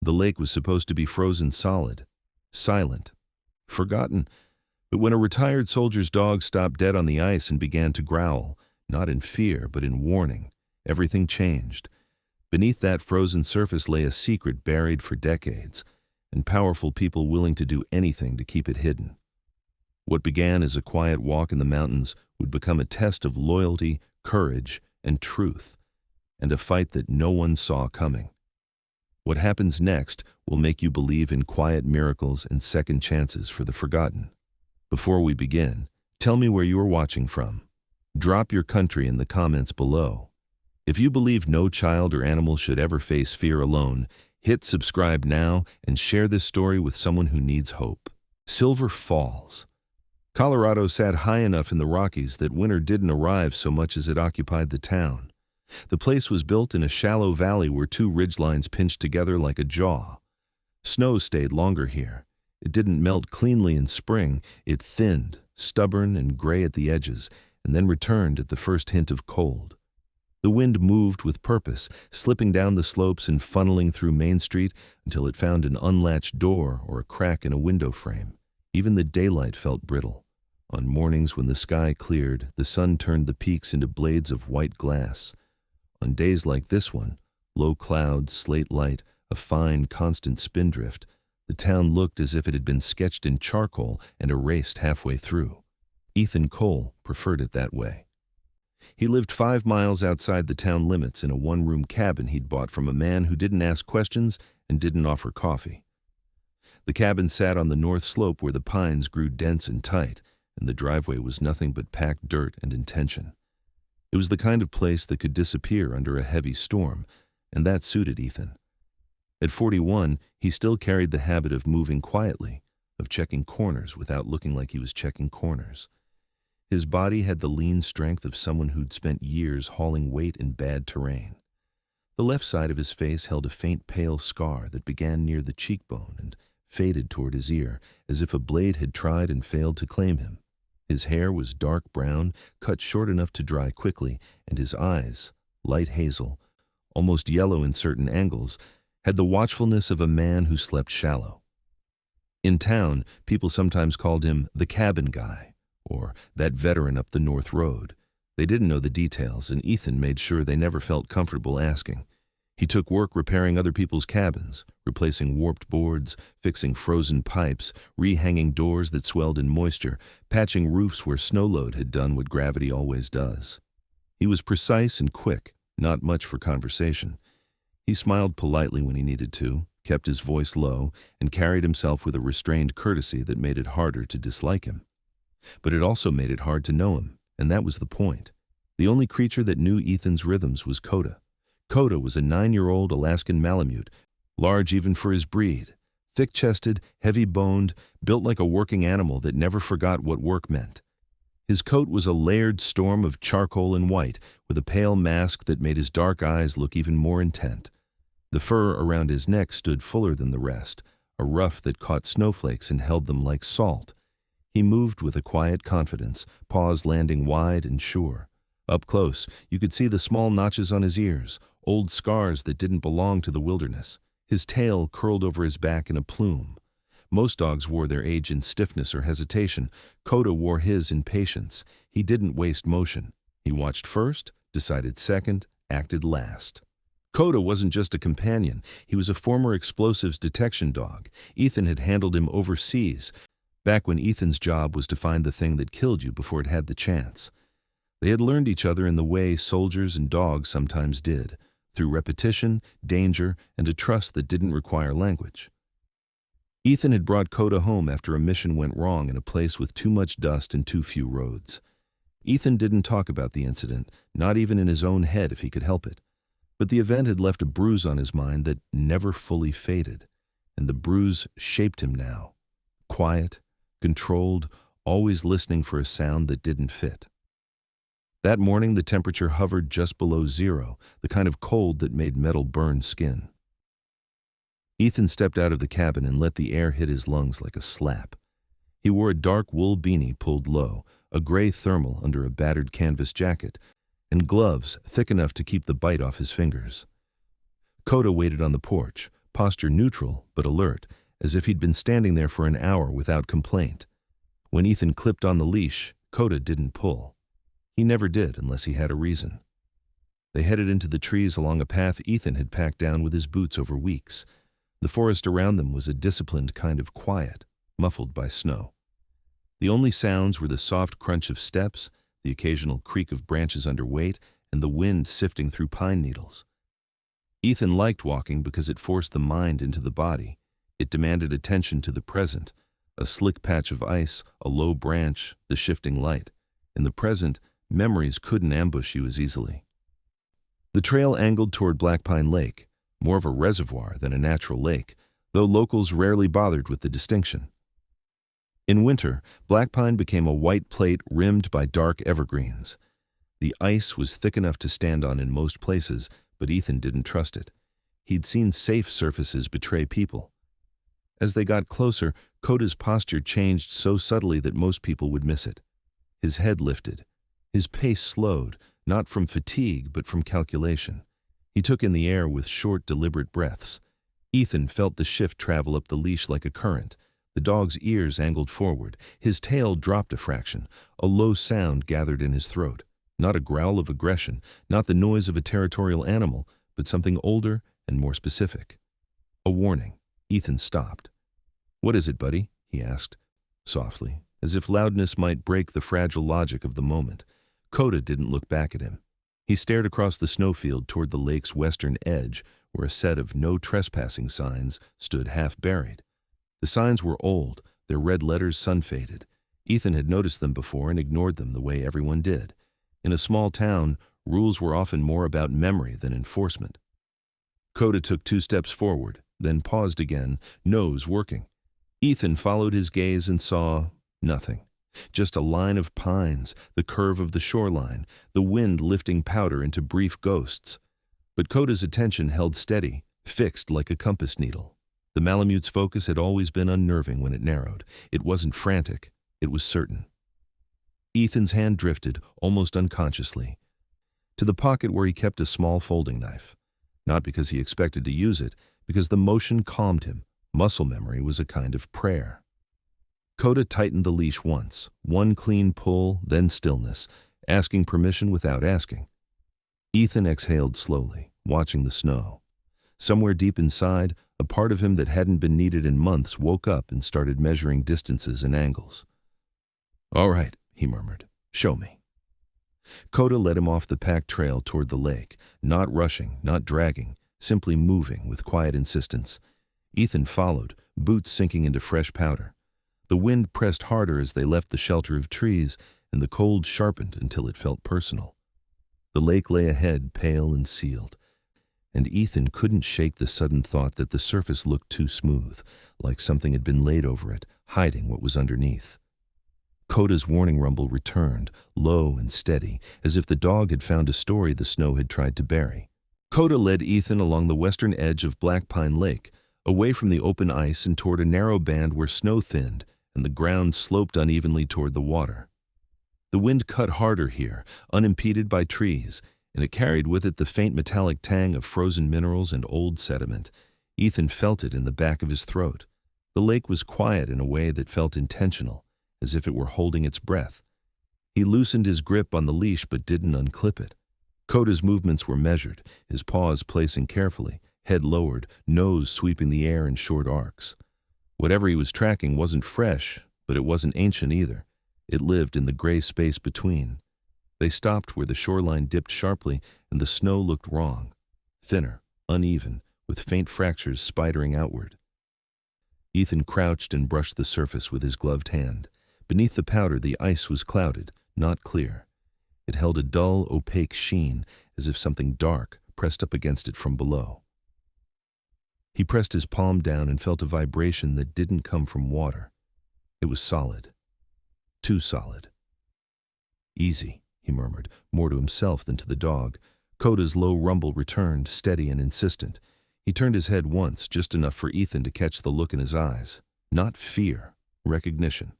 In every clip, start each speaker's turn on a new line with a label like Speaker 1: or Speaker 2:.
Speaker 1: The lake was supposed to be frozen solid, silent, forgotten. But when a retired soldier's dog stopped dead on the ice and began to growl, not in fear but in warning, everything changed. Beneath that frozen surface lay a secret buried for decades, and powerful people willing to do anything to keep it hidden. What began as a quiet walk in the mountains would become a test of loyalty, courage, and truth, and a fight that no one saw coming. What happens next will make you believe in quiet miracles and second chances for the forgotten. Before we begin, tell me where you are watching from. Drop your country in the comments below. If you believe no child or animal should ever face fear alone, hit subscribe now and share this story with someone who needs hope. Silver Falls. Colorado sat high enough in the Rockies that winter didn't arrive so much as it occupied the town. The place was built in a shallow valley where two ridgelines pinched together like a jaw. Snow stayed longer here. It didn't melt cleanly in spring. It thinned, stubborn and gray at the edges, and then returned at the first hint of cold. The wind moved with purpose, slipping down the slopes and funneling through Main Street until it found an unlatched door or a crack in a window frame. Even the daylight felt brittle. On mornings when the sky cleared, the sun turned the peaks into blades of white glass. On days like this one, low clouds, slate light, a fine, constant spindrift, the town looked as if it had been sketched in charcoal and erased halfway through. Ethan Cole preferred it that way. He lived 5 miles outside the town limits in a one-room cabin he'd bought from a man who didn't ask questions and didn't offer coffee. The cabin sat on the north slope where the pines grew dense and tight, and the driveway was nothing but packed dirt and intention. It was the kind of place that could disappear under a heavy storm, and that suited Ethan. At 41, he still carried the habit of moving quietly, of checking corners without looking like he was checking corners. His body had the lean strength of someone who'd spent years hauling weight in bad terrain. The left side of his face held a faint pale scar that began near the cheekbone and faded toward his ear, as if a blade had tried and failed to claim him. His hair was dark brown, cut short enough to dry quickly, and his eyes, light hazel, almost yellow in certain angles, had the watchfulness of a man who slept shallow. In town, people sometimes called him the cabin guy, or that veteran up the North Road. They didn't know the details, and Ethan made sure they never felt comfortable asking. He took work repairing other people's cabins, replacing warped boards, fixing frozen pipes, rehanging doors that swelled in moisture, patching roofs where snow load had done what gravity always does. He was precise and quick, not much for conversation. He smiled politely when he needed to, kept his voice low, and carried himself with a restrained courtesy that made it harder to dislike him. But it also made it hard to know him, and that was the point. The only creature that knew Ethan's rhythms was Coda. Coda was a 9-year-old Alaskan Malamute, large even for his breed, thick-chested, heavy-boned, built like a working animal that never forgot what work meant. His coat was a layered storm of charcoal and white, with a pale mask that made his dark eyes look even more intent. The fur around his neck stood fuller than the rest, a ruff that caught snowflakes and held them like salt. He moved with a quiet confidence, paws landing wide and sure. Up close, you could see the small notches on his ears, old scars that didn't belong to the wilderness. His tail curled over his back in a plume. Most dogs wore their age in stiffness or hesitation. Coda wore his in patience. He didn't waste motion. He watched first, decided second, acted last. Coda wasn't just a companion. He was a former explosives detection dog. Ethan had handled him overseas, back when Ethan's job was to find the thing that killed you before it had the chance. They had learned each other in the way soldiers and dogs sometimes did, through repetition, danger, and a trust that didn't require language. Ethan had brought Coda home after a mission went wrong in a place with too much dust and too few roads. Ethan didn't talk about the incident, not even in his own head if he could help it. But the event had left a bruise on his mind that never fully faded, and the bruise shaped him now. Quiet, controlled, always listening for a sound that didn't fit. That morning the temperature hovered just below 0, the kind of cold that made metal burn skin. Ethan stepped out of the cabin and let the air hit his lungs like a slap. He wore a dark wool beanie pulled low, a gray thermal under a battered canvas jacket, and gloves thick enough to keep the bite off his fingers. Coda waited on the porch, posture neutral but alert, as if he'd been standing there for an hour without complaint. When Ethan clipped on the leash, Coda didn't pull. He never did unless he had a reason. They headed into the trees along a path Ethan had packed down with his boots over weeks. The forest around them was a disciplined kind of quiet, muffled by snow. The only sounds were the soft crunch of steps, the occasional creak of branches under weight, and the wind sifting through pine needles. Ethan liked walking because it forced the mind into the body. It demanded attention to the present, a slick patch of ice, a low branch, the shifting light. In the present, memories couldn't ambush you as easily. The trail angled toward Black Pine Lake, more of a reservoir than a natural lake, though locals rarely bothered with the distinction. In winter, Black Pine became a white plate rimmed by dark evergreens. The ice was thick enough to stand on in most places, but Ethan didn't trust it. He'd seen safe surfaces betray people. As they got closer, Coda's posture changed so subtly that most people would miss it. His head lifted. His pace slowed, not from fatigue but from calculation. He took in the air with short, deliberate breaths. Ethan felt the shift travel up the leash like a current. The dog's ears angled forward. His tail dropped a fraction. A low sound gathered in his throat. Not a growl of aggression, not the noise of a territorial animal, but something older and more specific. A warning. Ethan stopped. "What is it, buddy?" he asked, softly, as if loudness might break the fragile logic of the moment. Coda didn't look back at him. He stared across the snowfield toward the lake's western edge, where a set of no trespassing signs stood half buried. The signs were old, their red letters sun-faded. Ethan had noticed them before and ignored them the way everyone did. In a small town, rules were often more about memory than enforcement. Coda took 2 steps forward, then paused again, nose working. Ethan followed his gaze and saw nothing. Just a line of pines, the curve of the shoreline, the wind lifting powder into brief ghosts. But Coda's attention held steady, fixed like a compass needle. The Malamute's focus had always been unnerving when it narrowed. It wasn't frantic, it was certain. Ethan's hand drifted, almost unconsciously, to the pocket where he kept a small folding knife. Not because he expected to use it, because the motion calmed him. Muscle memory was a kind of prayer. Coda tightened the leash once, one clean pull, then stillness, asking permission without asking. Ethan exhaled slowly, watching the snow. Somewhere deep inside, a part of him that hadn't been needed in months woke up and started measuring distances and angles. "All right," he murmured. "Show me." Coda led him off the packed trail toward the lake, not rushing, not dragging, simply moving with quiet insistence. Ethan followed, boots sinking into fresh powder. The wind pressed harder as they left the shelter of trees, and the cold sharpened until it felt personal. The lake lay ahead, pale and sealed, and Ethan couldn't shake the sudden thought that the surface looked too smooth, like something had been laid over it, hiding what was underneath. Coda's warning rumble returned, low and steady, as if the dog had found a story the snow had tried to bury. Coda led Ethan along the western edge of Black Pine Lake, away from the open ice and toward a narrow band where snow thinned and the ground sloped unevenly toward the water. The wind cut harder here, unimpeded by trees, and it carried with it the faint metallic tang of frozen minerals and old sediment. Ethan felt it in the back of his throat. The lake was quiet in a way that felt intentional, as if it were holding its breath. He loosened his grip on the leash but didn't unclip it. Coda's movements were measured, his paws placing carefully, head lowered, nose sweeping the air in short arcs. Whatever he was tracking wasn't fresh, but it wasn't ancient either. It lived in the gray space between. They stopped where the shoreline dipped sharply and the snow looked wrong, thinner, uneven, with faint fractures spidering outward. Ethan crouched and brushed the surface with his gloved hand. Beneath the powder, the ice was clouded, not clear. It held a dull, opaque sheen, as if something dark pressed up against it from below. He pressed his palm down and felt a vibration that didn't come from water. It was solid. Too solid. "Easy," he murmured, more to himself than to the dog. Coda's low rumble returned, steady and insistent. He turned his head once, just enough for Ethan to catch the look in his eyes. Not fear, recognition.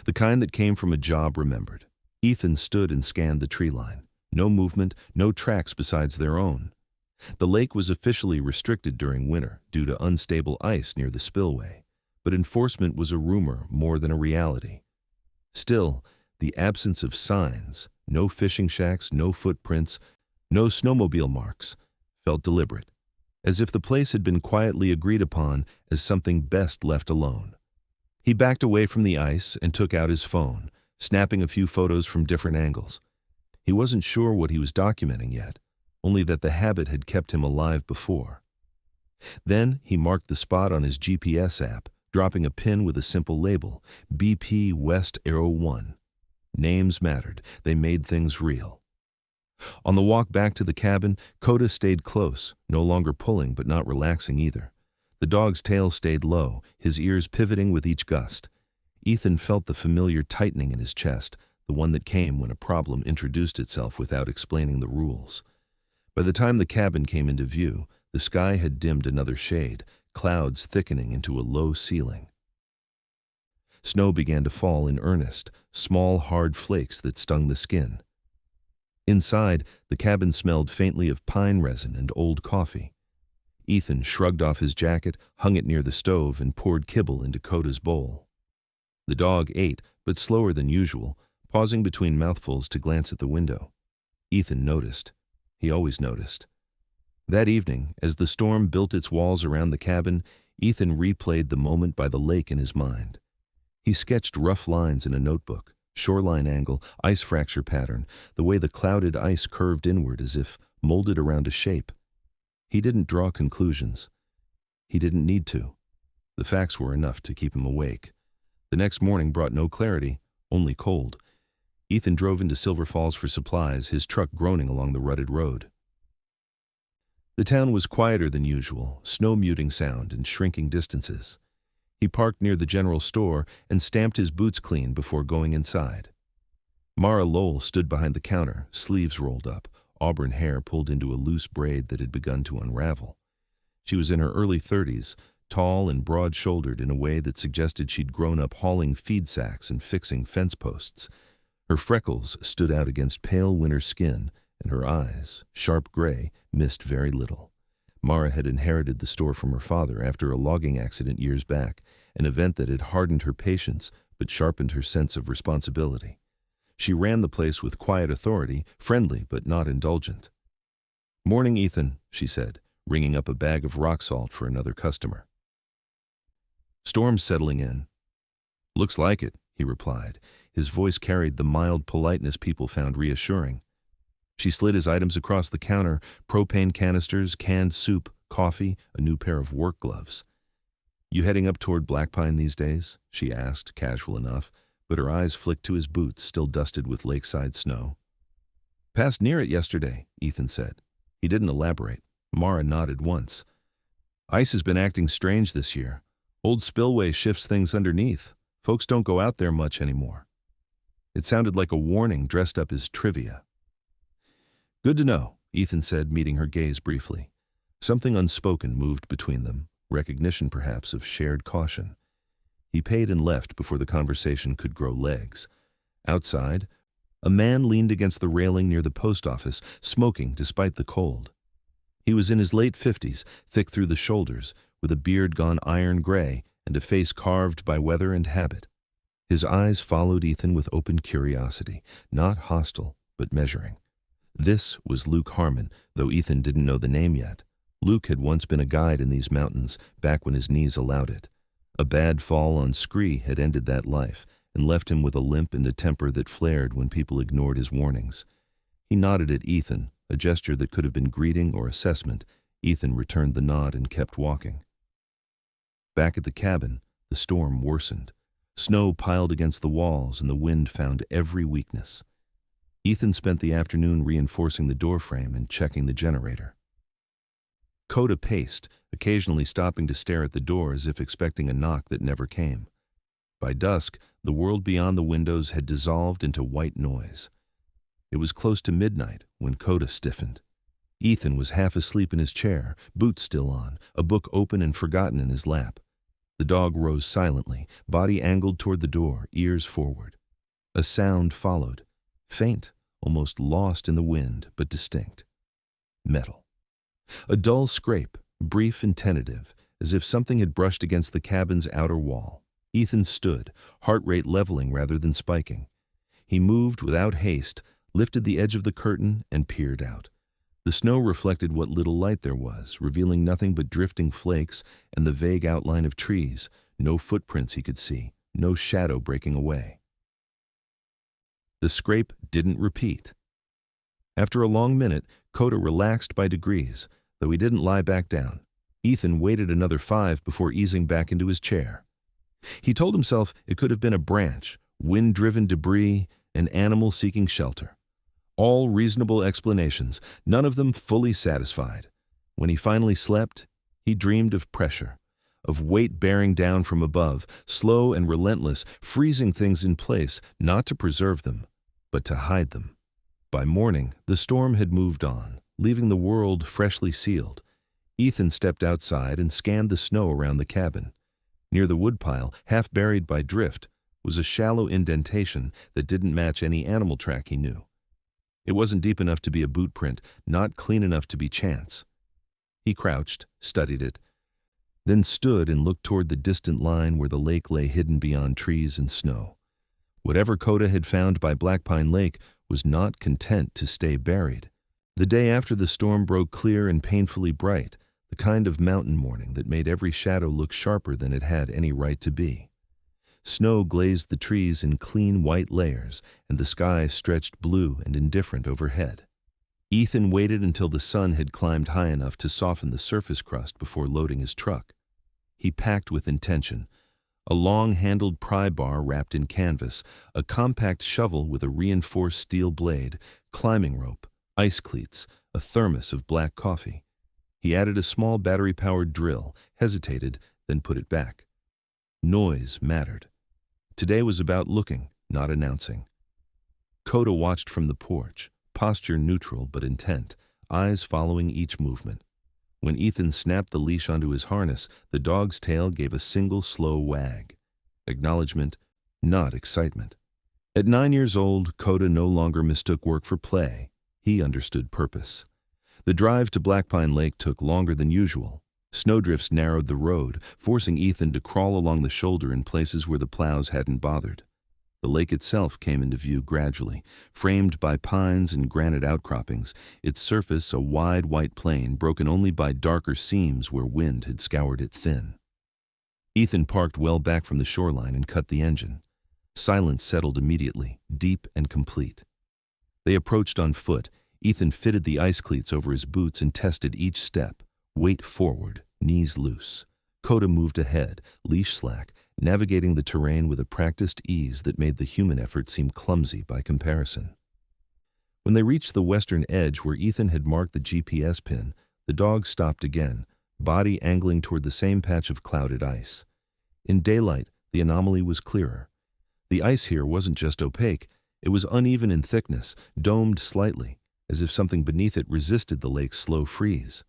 Speaker 1: The kind that came from a job remembered. Ethan stood and scanned the tree line. No movement, no tracks besides their own. The lake was officially restricted during winter due to unstable ice near the spillway, but enforcement was a rumor more than a reality. Still, the absence of signs, no fishing shacks, no footprints, no snowmobile marks, felt deliberate, as if the place had been quietly agreed upon as something best left alone. He backed away from the ice and took out his phone, snapping a few photos from different angles. He wasn't sure what he was documenting yet, only that the habit had kept him alive before. Then he marked the spot on his GPS app, dropping a pin with a simple label, BP West Arrow 1. Names mattered. They made things real. On the walk back to the cabin, Coda stayed close, no longer pulling but not relaxing either. The dog's tail stayed low, his ears pivoting with each gust. Ethan felt the familiar tightening in his chest, the one that came when a problem introduced itself without explaining the rules. By the time the cabin came into view, the sky had dimmed another shade, clouds thickening into a low ceiling. Snow began to fall in earnest, small, hard flakes that stung the skin. Inside, the cabin smelled faintly of pine resin and old coffee. Ethan shrugged off his jacket, hung it near the stove, and poured kibble into Coda's bowl. The dog ate, but slower than usual, pausing between mouthfuls to glance at the window. Ethan noticed. He always noticed. That evening, as the storm built its walls around the cabin, Ethan replayed the moment by the lake in his mind. He sketched rough lines in a notebook, shoreline angle, ice fracture pattern, the way the clouded ice curved inward as if molded around a shape. He didn't draw conclusions. He didn't need to. The facts were enough to keep him awake. The next morning brought no clarity, only cold. Ethan drove into Silver Falls for supplies, his truck groaning along the rutted road. The town was quieter than usual, snow muting sound and shrinking distances. He parked near the general store and stamped his boots clean before going inside. Mara Lowell stood behind the counter, sleeves rolled up, auburn hair pulled into a loose braid that had begun to unravel. She was in her early 30s, tall and broad-shouldered in a way that suggested she'd grown up hauling feed sacks and fixing fence posts. Her freckles stood out against pale winter skin, and her eyes, sharp gray, missed very little. Mara had inherited the store from her father after a logging accident years back, an event that had hardened her patience but sharpened her sense of responsibility. She ran the place with quiet authority, friendly but not indulgent. "Morning, Ethan," she said, ringing up a bag of rock salt for another customer. "Storm's settling in." "Looks like it," he replied. His voice carried the mild politeness people found reassuring. She slid his items across the counter, propane canisters, canned soup, coffee, a new pair of work gloves. "You heading up toward Black Pine these days?" she asked, casual enough, but her eyes flicked to his boots, still dusted with lakeside snow. "Passed near it yesterday," Ethan said. He didn't elaborate. Mara nodded once. "Ice has been acting strange this year. Old spillway shifts things underneath. Folks don't go out there much anymore." It sounded like a warning dressed up as trivia. "Good to know," Ethan said, meeting her gaze briefly. Something unspoken moved between them, recognition perhaps of shared caution. He paid and left before the conversation could grow legs. Outside, a man leaned against the railing near the post office, smoking despite the cold. He was in his late 50s, thick through the shoulders, with a beard gone iron gray and a face carved by weather and habit. His eyes followed Ethan with open curiosity, not hostile, but measuring. This was Luke Harmon, though Ethan didn't know the name yet. Luke had once been a guide in these mountains, back when his knees allowed it. A bad fall on scree had ended that life, and left him with a limp and a temper that flared when people ignored his warnings. He nodded at Ethan, a gesture that could have been greeting or assessment. Ethan returned the nod and kept walking. Back at the cabin, the storm worsened. Snow piled against the walls and the wind found every weakness. Ethan spent the afternoon reinforcing the doorframe and checking the generator. Coda paced, occasionally stopping to stare at the door as if expecting a knock that never came. By dusk, the world beyond the windows had dissolved into white noise. It was close to midnight when Coda stiffened. Ethan was half asleep in his chair, boots still on, a book open and forgotten in his lap. The dog rose silently, body angled toward the door, ears forward. A sound followed, faint, almost lost in the wind, but distinct. Metal. A dull scrape, brief and tentative, as if something had brushed against the cabin's outer wall. Ethan stood, heart rate leveling rather than spiking. He moved without haste, lifted the edge of the curtain, and peered out. The snow reflected what little light there was, revealing nothing but drifting flakes and the vague outline of trees, no footprints he could see, no shadow breaking away. The scrape didn't repeat. After a long minute, Coda relaxed by degrees, though he didn't lie back down. Ethan waited another 5 before easing back into his chair. He told himself it could have been a branch, wind-driven debris, an animal seeking shelter. All reasonable explanations, none of them fully satisfied. When he finally slept, he dreamed of pressure, of weight bearing down from above, slow and relentless, freezing things in place, not to preserve them, but to hide them. By morning, the storm had moved on, leaving the world freshly sealed. Ethan stepped outside and scanned the snow around the cabin. Near the woodpile, half buried by drift, was a shallow indentation that didn't match any animal track he knew. It wasn't deep enough to be a boot print, not clean enough to be chance. He crouched, studied it, then stood and looked toward the distant line where the lake lay hidden beyond trees and snow. Whatever Coda had found by Black Pine Lake was not content to stay buried. The day after the storm broke clear and painfully bright, the kind of mountain morning that made every shadow look sharper than it had any right to be. Snow glazed the trees in clean white layers, and the sky stretched blue and indifferent overhead. Ethan waited until the sun had climbed high enough to soften the surface crust before loading his truck. He packed with intention: a long-handled pry bar wrapped in canvas, a compact shovel with a reinforced steel blade, climbing rope, ice cleats, a thermos of black coffee. He added a small battery-powered drill, hesitated, then put it back. Noise mattered. Today was about looking, not announcing. Coda watched from the porch, posture neutral but intent, eyes following each movement. When Ethan snapped the leash onto his harness, the dog's tail gave a single slow wag. Acknowledgement, not excitement. At 9 years old, Coda no longer mistook work for play. He understood purpose. The drive to Black Pine Lake took longer than usual. Snowdrifts narrowed the road, forcing Ethan to crawl along the shoulder in places where the plows hadn't bothered. The lake itself came into view gradually, framed by pines and granite outcroppings, its surface a wide white plain broken only by darker seams where wind had scoured it thin. Ethan parked well back from the shoreline and cut the engine. Silence settled immediately, deep and complete. They approached on foot. Ethan fitted the ice cleats over his boots and tested each step. Weight forward, knees loose. Coda moved ahead, leash slack, navigating the terrain with a practiced ease that made the human effort seem clumsy by comparison. When they reached the western edge where Ethan had marked the GPS pin, the dog stopped again, body angling toward the same patch of clouded ice. In daylight, the anomaly was clearer. The ice here wasn't just opaque, it was uneven in thickness, domed slightly, as if something beneath it resisted the lake's slow freeze.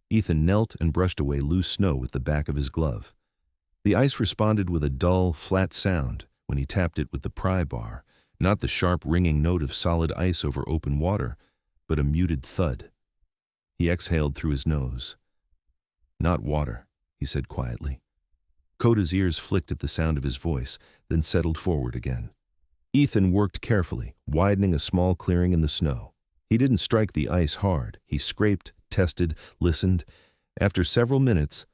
Speaker 1: Ethan knelt and brushed away loose snow with the back of his glove. The ice responded with a dull, flat sound when he tapped it with the pry bar, not the sharp, ringing note of solid ice over open water, but a muted thud. He exhaled through his nose. "Not water," he said quietly. Coda's ears flicked at the sound of his voice, then settled forward again. Ethan worked carefully, widening a small clearing in the snow. He didn't strike the ice hard. He scraped, tested, listened. After several minutes,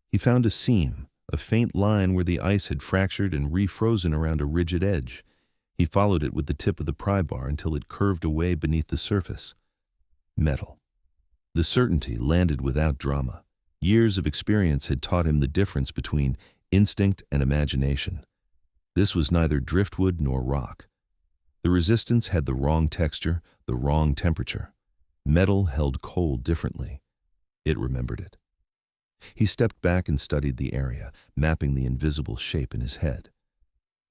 Speaker 1: he found a seam, a faint line where the ice had fractured and refrozen around a rigid edge. He followed it with the tip of the pry bar until it curved away beneath the surface. Metal. The certainty landed without drama. Years of experience had taught him the difference between instinct and imagination. This was neither driftwood nor rock. The resistance had the wrong texture, the wrong temperature. Metal held cold differently. It remembered it. He stepped back and studied the area, mapping the invisible shape in his head.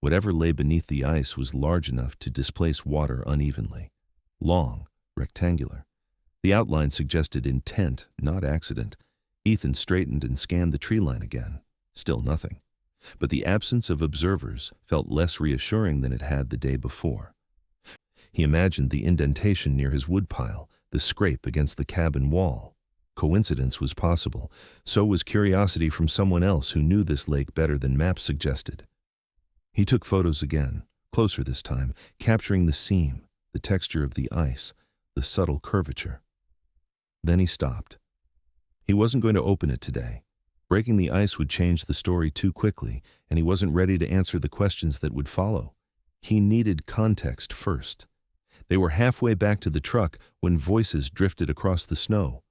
Speaker 1: Whatever lay beneath the ice was large enough to displace water unevenly. Long, rectangular. The outline suggested intent, not accident. Ethan straightened and scanned the tree line again. Still nothing. But the absence of observers felt less reassuring than it had the day before. He imagined the indentation near his woodpile, the scrape against the cabin wall. Coincidence was possible. So was curiosity from someone else who knew this lake better than maps suggested. He took photos again, closer this time, capturing the seam, the texture of the ice, the subtle curvature. Then he stopped. He wasn't going to open it today. Breaking the ice would change the story too quickly, and he wasn't ready to answer the questions that would follow. He needed context first. They were halfway back to the truck when voices drifted across the snow.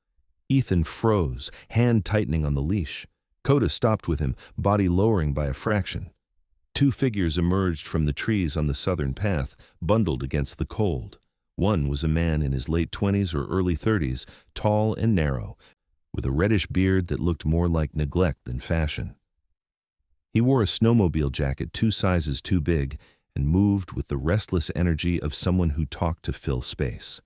Speaker 1: Ethan froze, hand tightening on the leash. Coda stopped with him, body lowering by a fraction. Two figures emerged from the trees on the southern path, bundled against the cold. One was a man in his late 20s or early 30s, tall and narrow, with a reddish beard that looked more like neglect than fashion. He wore a snowmobile jacket 2 sizes too big and moved with the restless energy of someone who talked to fill space.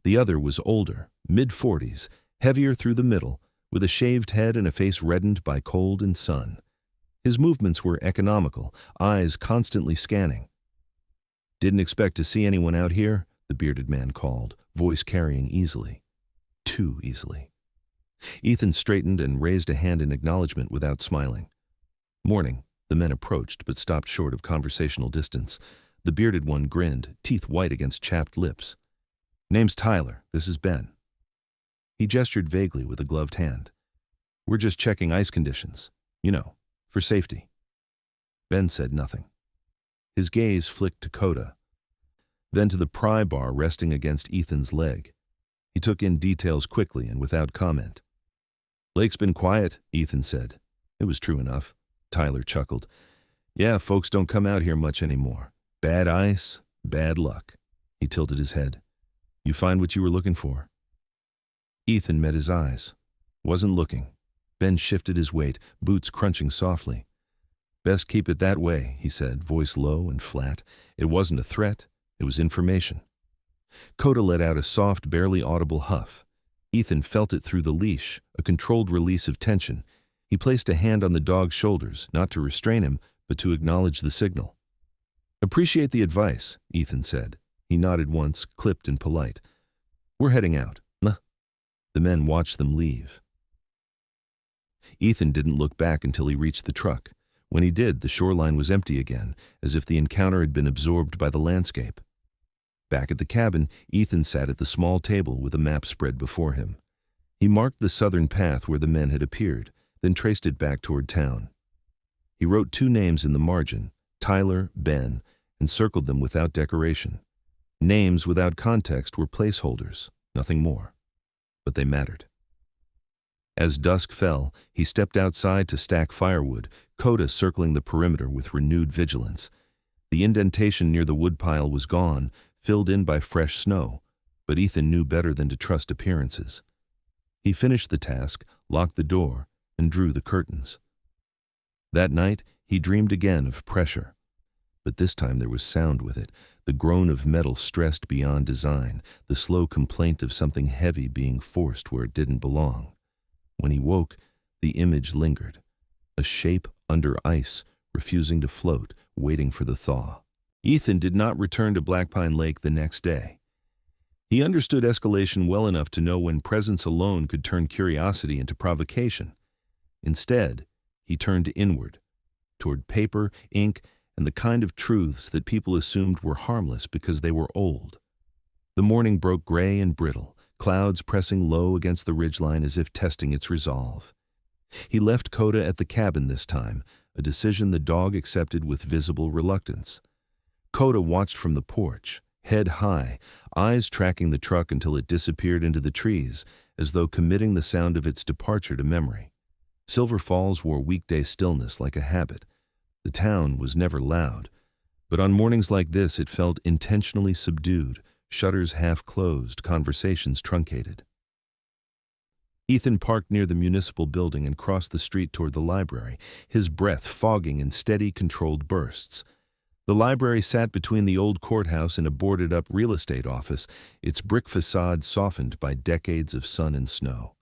Speaker 1: The other was older, mid-40s, heavier through the middle, with a shaved head and a face reddened by cold and sun. His movements were economical, eyes constantly scanning. "Didn't expect to see anyone out here," the bearded man called, voice carrying easily. Too easily. Ethan straightened and raised a hand in acknowledgement without smiling. "Morning," the men approached but stopped short of conversational distance. The bearded one grinned, teeth white against chapped lips. "Name's Tyler. This is Ben." He gestured vaguely with a gloved hand. "We're just checking ice conditions. You know, for safety." Ben said nothing. His gaze flicked to Coda, then to the pry bar resting against Ethan's leg. He took in details quickly and without comment. "Lake's been quiet," Ethan said. It was true enough. Tyler chuckled. "Yeah, folks don't come out here much anymore. Bad ice, bad luck." He tilted his head. "You find what you were looking for?" Ethan met his eyes. Wasn't looking. Ben shifted his weight, boots crunching softly. "Best keep it that way," he said, voice low and flat. It wasn't a threat, it was information. Coda let out a soft, barely audible huff. Ethan felt it through the leash, a controlled release of tension. He placed a hand on the dog's shoulders, not to restrain him, but to acknowledge the signal. "Appreciate the advice," Ethan said. He nodded once, clipped and polite. "We're heading out." Nah. The men watched them leave. Ethan didn't look back until he reached the truck. When he did, the shoreline was empty again, as if the encounter had been absorbed by the landscape. Back at the cabin, Ethan sat at the small table with a map spread before him. He marked the southern path where the men had appeared, then traced it back toward town. He wrote 2 names in the margin, Tyler, Ben, and circled them without decoration. Names without context were placeholders, nothing more. But they mattered. As dusk fell, he stepped outside to stack firewood, Coda circling the perimeter with renewed vigilance. The indentation near the woodpile was gone, filled in by fresh snow, but Ethan knew better than to trust appearances. He finished the task, locked the door, and drew the curtains. That night, he dreamed again of pressure. But this time there was sound with it, the groan of metal stressed beyond design, the slow complaint of something heavy being forced where it didn't belong. When he woke, the image lingered, a shape under ice, refusing to float, waiting for the thaw. Ethan did not return to Black Pine Lake the next day. He understood escalation well enough to know when presence alone could turn curiosity into provocation. Instead, he turned inward, toward paper, ink, and the kind of truths that people assumed were harmless because they were old. The morning broke gray and brittle, clouds pressing low against the ridgeline as if testing its resolve. He left Coda at the cabin this time, a decision the dog accepted with visible reluctance. Coda watched from the porch, head high, eyes tracking the truck until it disappeared into the trees, as though committing the sound of its departure to memory. Silver Falls wore weekday stillness like a habit. The town was never loud, but on mornings like this it felt intentionally subdued, shutters half closed, conversations truncated. Ethan parked near the municipal building and crossed the street toward the library, his breath fogging in steady, controlled bursts. The library sat between the old courthouse and a boarded-up real estate office, its brick facade softened by decades of sun and snow.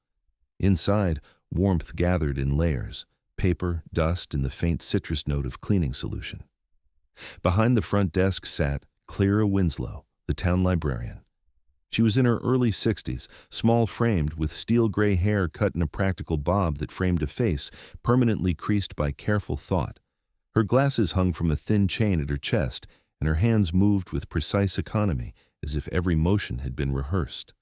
Speaker 1: Inside, warmth gathered in layers, paper, dust, and the faint citrus note of cleaning solution. Behind the front desk sat Clara Winslow, the town librarian. She was in her early 60s, small-framed, with steel-gray hair cut in a practical bob that framed a face permanently creased by careful thought. Her glasses hung from a thin chain at her chest, and her hands moved with precise economy, as if every motion had been rehearsed.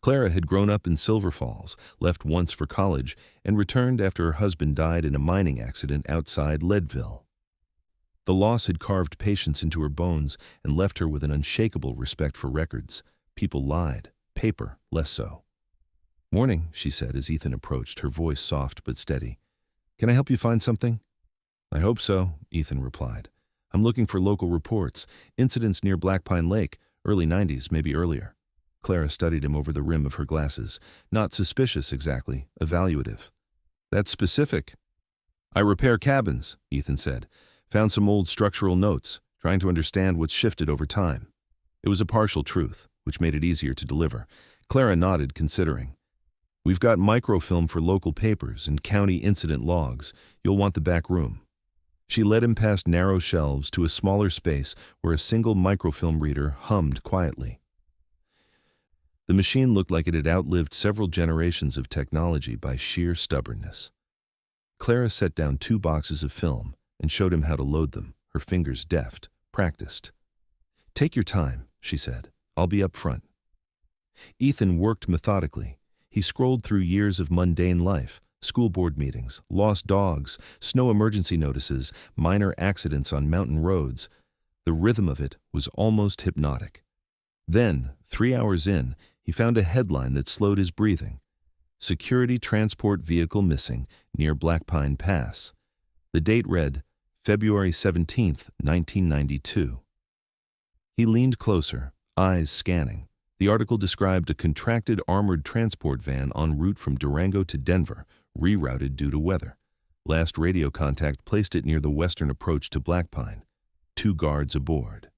Speaker 1: Clara had grown up in Silver Falls, left once for college, and returned after her husband died in a mining accident outside Leadville. The loss had carved patience into her bones and left her with an unshakable respect for records. People lied, paper less so. "Morning," she said as Ethan approached, her voice soft but steady. "Can I help you find something?" "I hope so," Ethan replied. "I'm looking for local reports, incidents near Black Pine Lake, early 90s, maybe earlier." Clara studied him over the rim of her glasses. Not suspicious exactly, evaluative. "That's specific." "I repair cabins," Ethan said. "Found some old structural notes, trying to understand what's shifted over time." It was a partial truth, which made it easier to deliver. Clara nodded, considering. "We've got microfilm for local papers and county incident logs. You'll want the back room." She led him past narrow shelves to a smaller space where a single microfilm reader hummed quietly. The machine looked like it had outlived several generations of technology by sheer stubbornness. Clara set down 2 boxes of film and showed him how to load them, her fingers deft, practiced. "Take your time," she said. "I'll be up front." Ethan worked methodically. He scrolled through years of mundane life, school board meetings, lost dogs, snow emergency notices, minor accidents on mountain roads. The rhythm of it was almost hypnotic. Then, 3 hours in, he found a headline that slowed his breathing. "Security transport vehicle missing near Black Pine Pass." The date read, February 17th, 1992. He leaned closer, eyes scanning. The article described a contracted armored transport van en route from Durango to Denver, rerouted due to weather. Last radio contact placed it near the western approach to Black Pine. 2 guards aboard.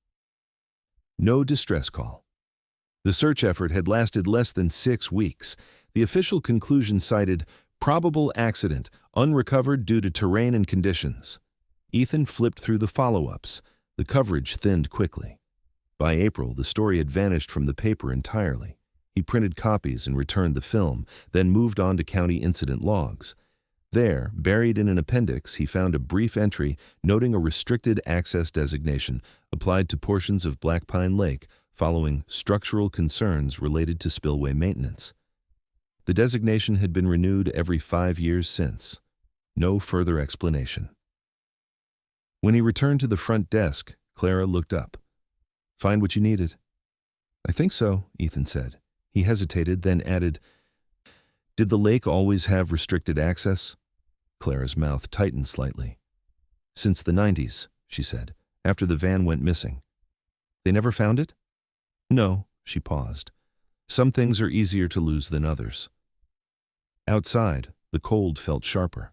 Speaker 1: No distress call. The search effort had lasted less than 6 weeks. The official conclusion cited, "Probable accident, unrecovered due to terrain and conditions." Ethan flipped through the follow-ups. The coverage thinned quickly. By April, the story had vanished from the paper entirely. He printed copies and returned the film, then moved on to county incident logs. There, buried in an appendix, he found a brief entry noting a restricted access designation applied to portions of Black Pine Lake following structural concerns related to spillway maintenance. The designation had been renewed every 5 years since. No further explanation. When he returned to the front desk, Clara looked up. "Find what you needed?" "I think so," Ethan said. He hesitated, then added, "Did the lake always have restricted access?" Clara's mouth tightened slightly. "Since the 90s, she said, after the van went missing." "They never found it?" "No," she paused. "Some things are easier to lose than others." Outside, the cold felt sharper.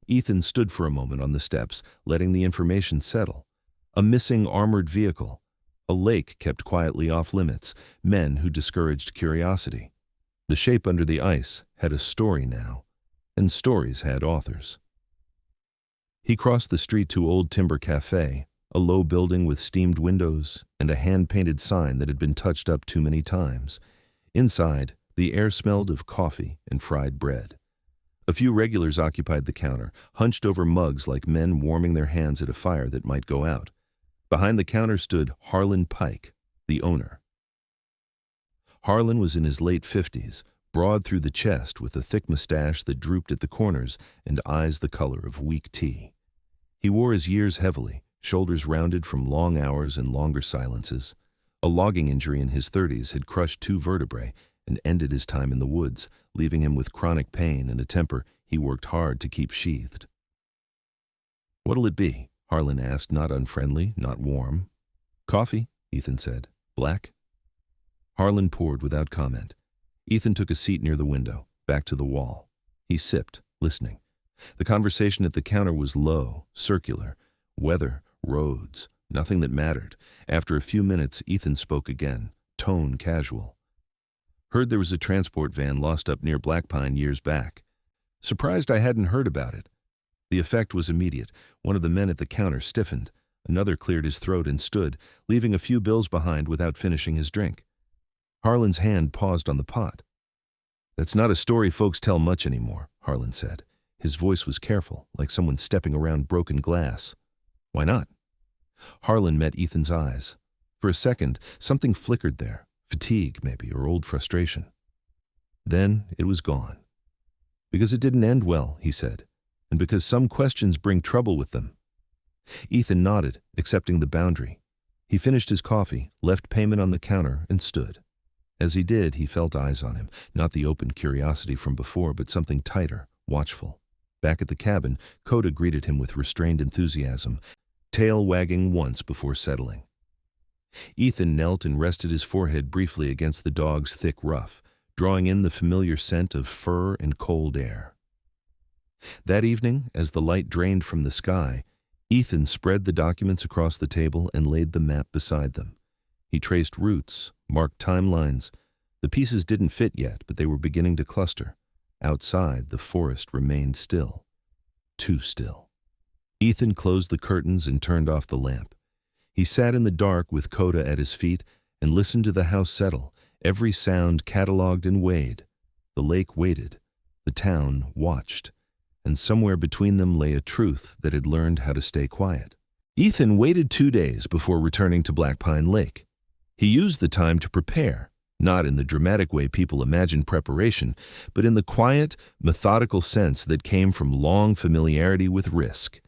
Speaker 1: Ethan stood for a moment on the steps, letting the information settle. A missing armored vehicle. A lake kept quietly off limits. Men who discouraged curiosity. The shape under the ice had a story now, and stories had authors. He crossed the street to Old Timber Cafe, a low building with steamed windows and a hand-painted sign that had been touched up too many times. Inside, the air smelled of coffee and fried bread. A few regulars occupied the counter, hunched over mugs like men warming their hands at a fire that might go out. Behind the counter stood Harlan Pike, the owner. Harlan was in his late 50s, broad through the chest with a thick mustache that drooped at the corners and eyes the color of weak tea. He wore his years heavily, shoulders rounded from long hours and longer silences. A logging injury in his 30s had crushed 2 vertebrae and ended his time in the woods, leaving him with chronic pain and a temper he worked hard to keep sheathed. "What'll it be?" Harlan asked, not unfriendly, not warm. "Coffee," Ethan said. "Black?" Harlan poured without comment. Ethan took a seat near the window, back to the wall. He sipped, listening. The conversation at the counter was low, circular. Weather, roads, nothing that mattered. After a few minutes, Ethan spoke again, tone casual. "Heard there was a transport van lost up near Black Pine years back. Surprised I hadn't heard about it." The effect was immediate. One of the men at the counter stiffened. Another cleared his throat and stood, leaving a few bills behind without finishing his drink. Harlan's hand paused on the pot. "That's not a story folks tell much anymore," Harlan said. His voice was careful, like someone stepping around broken glass. "Why not?" Harlan met Ethan's eyes. For a second, something flickered there. Fatigue, maybe, or old frustration. Then it was gone. "Because it didn't end well," he said, "and because some questions bring trouble with them." Ethan nodded, accepting the boundary. He finished his coffee, left payment on the counter, and stood. As he did, he felt eyes on him, not the open curiosity from before, but something tighter, watchful. Back at the cabin, Coda greeted him with restrained enthusiasm, tail wagging once before settling. Ethan knelt and rested his forehead briefly against the dog's thick ruff, drawing in the familiar scent of fur and cold air. That evening, as the light drained from the sky, Ethan spread the documents across the table and laid the map beside them. He traced routes, marked timelines. The pieces didn't fit yet, but they were beginning to cluster. Outside, the forest remained still. Too still. Ethan closed the curtains and turned off the lamp. He sat in the dark with Coda at his feet and listened to the house settle, every sound catalogued and weighed. The lake waited. The town watched. And somewhere between them lay a truth that had learned how to stay quiet. Ethan waited 2 days before returning to Black Pine Lake. He used the time to prepare, not in the dramatic way people imagine preparation, but in the quiet, methodical sense that came from long familiarity with risk.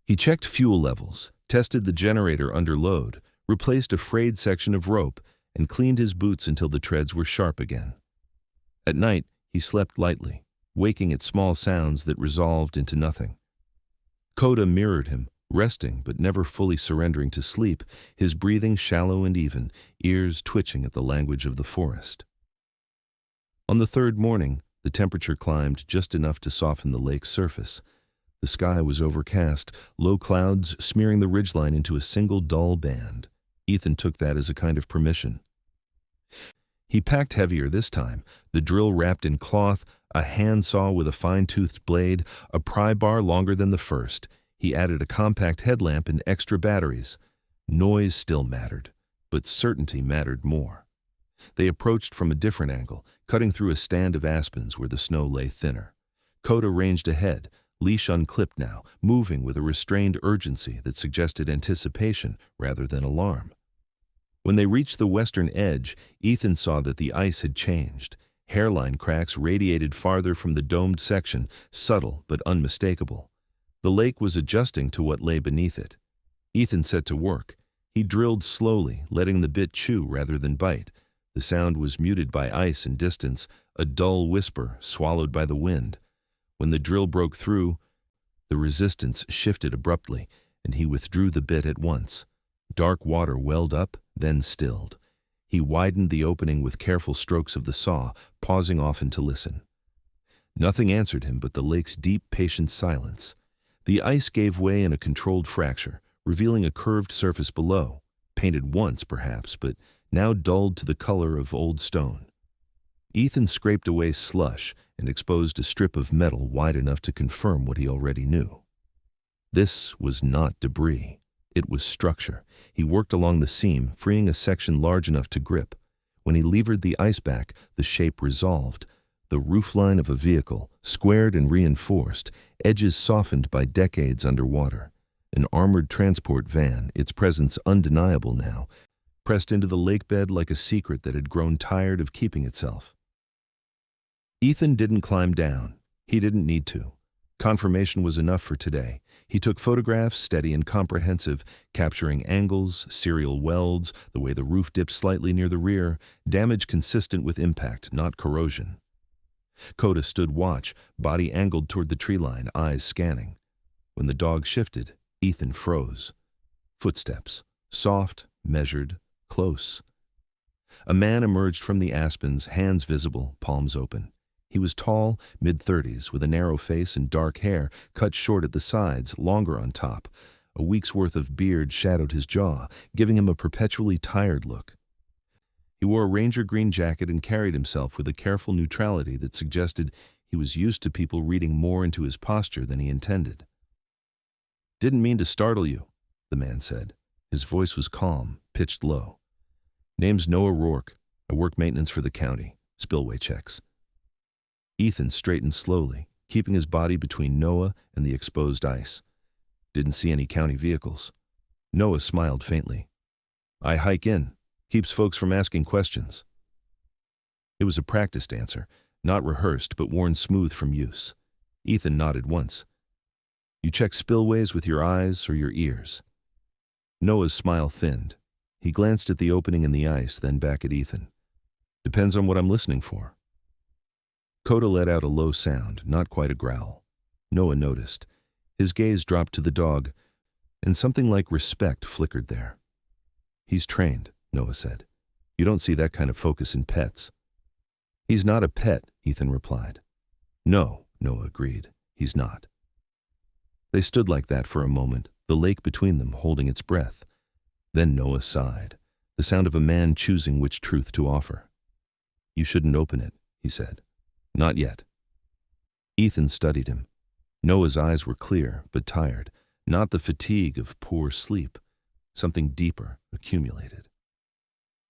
Speaker 1: He checked fuel levels, tested the generator under load, replaced a frayed section of rope, and cleaned his boots until the treads were sharp again. At night, he slept lightly, waking at small sounds that resolved into nothing. Coda mirrored him, resting but never fully surrendering to sleep, his breathing shallow and even, ears twitching at the language of the forest. On the third morning, the temperature climbed just enough to soften the lake's surface. The sky was overcast, low clouds smearing the ridgeline into a single dull band. Ethan took that as a kind of permission. He packed heavier this time, the drill wrapped in cloth, a handsaw with a fine-toothed blade, a pry bar longer than the first. He added a compact headlamp and extra batteries. Noise still mattered, but certainty mattered more. They approached from a different angle, cutting through a stand of aspens where the snow lay thinner. Coda ranged ahead, leash unclipped now, moving with a restrained urgency that suggested anticipation rather than alarm. When they reached the western edge, Ethan saw that the ice had changed. Hairline cracks radiated farther from the domed section, subtle but unmistakable. The lake was adjusting to what lay beneath it. Ethan set to work. He drilled slowly, letting the bit chew rather than bite. The sound was muted by ice and distance, a dull whisper swallowed by the wind. When the drill broke through, the resistance shifted abruptly, and he withdrew the bit at once. Dark water welled up, then stilled. He widened the opening with careful strokes of the saw, pausing often to listen. Nothing answered him but the lake's deep, patient silence. The ice gave way in a controlled fracture, revealing a curved surface below, painted once perhaps, but now dulled to the color of old stone. Ethan scraped away slush and exposed a strip of metal wide enough to confirm what he already knew. This was not debris. It was structure. He worked along the seam, freeing a section large enough to grip. When he levered the ice back, the shape resolved. The roofline of a vehicle, squared and reinforced, edges softened by decades underwater. An armored transport van, its presence undeniable now, pressed into the lake bed like a secret that had grown tired of keeping itself. Ethan didn't climb down. He didn't need to. Confirmation was enough for today. He took photographs, steady and comprehensive, capturing angles, serial welds, the way the roof dipped slightly near the rear, damage consistent with impact, not corrosion. Coda stood watch, body angled toward the tree line, eyes scanning. When the dog shifted, Ethan froze. Footsteps, soft, measured, close. A man emerged from the aspens, hands visible, palms open. He was tall, mid-30s, with a narrow face and dark hair, cut short at the sides, longer on top. A week's worth of beard shadowed his jaw, giving him a perpetually tired look. He wore a ranger green jacket and carried himself with a careful neutrality that suggested he was used to people reading more into his posture than he intended. "Didn't mean to startle you," the man said. His voice was calm, pitched low. "Name's Noah Rourke. I work maintenance for the county, spillway checks. Ethan straightened slowly, keeping his body between Noah and the exposed ice. Didn't see any county vehicles. Noah smiled faintly. I hike in. Keeps folks from asking questions. It was a practiced answer, not rehearsed but worn smooth from use. Ethan nodded once. You check spillways with your eyes or your ears? Noah's smile thinned. He glanced at the opening in the ice, then back at Ethan. Depends on what I'm listening for. Coda let out a low sound, not quite a growl. Noah noticed. His gaze dropped to the dog, and something like respect flickered there. He's trained, Noah said. You don't see that kind of focus in pets. He's not a pet, Ethan replied. No, Noah agreed. He's not. They stood like that for a moment, the lake between them holding its breath. Then Noah sighed, the sound of a man choosing which truth to offer. You shouldn't open it, he said. Not yet. Ethan studied him. Noah's eyes were clear, but tired, not the fatigue of poor sleep. Something deeper accumulated.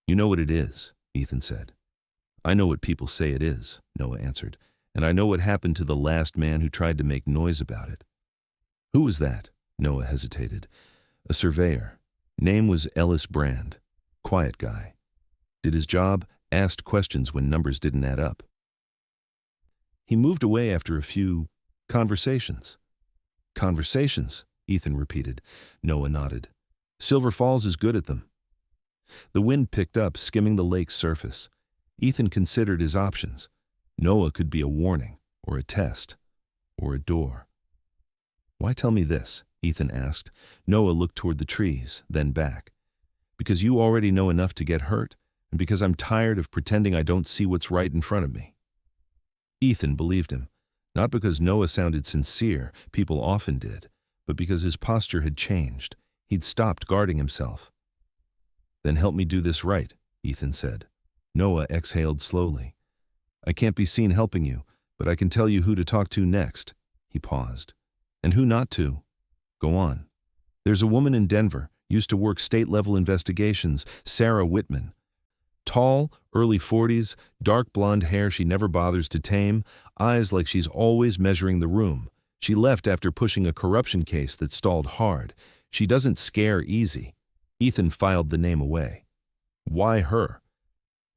Speaker 1: You know what it is, Ethan said. I know what people say it is, Noah answered, and I know what happened to the last man who tried to make noise about it. Who was that? Noah hesitated. A surveyor. Name was Ellis Brand. Quiet guy. Did his job, asked questions when numbers didn't add up. He moved away after a few conversations. Conversations, Ethan repeated. Noah nodded. Silver Falls is good at them. The wind picked up, skimming the lake's surface. Ethan considered his options. Noah could be a warning, or a test, or a door. Why tell me this? Ethan asked. Noah looked toward the trees, then back. Because you already know enough to get hurt, and because I'm tired of pretending I don't see what's right in front of me. Ethan believed him, not because Noah sounded sincere, people often did, but because his posture had changed. He'd stopped guarding himself. Then help me do this right, Ethan said. Noah exhaled slowly. I can't be seen helping you, but I can tell you who to talk to next. He paused. And who not to. Go on. There's a woman in Denver, used to work state-level investigations, Sarah Whitman. Tall, early 40s, dark blonde hair she never bothers to tame, eyes like she's always measuring the room. She left after pushing a corruption case that stalled hard. She doesn't scare easy. Ethan filed the name away. Why her?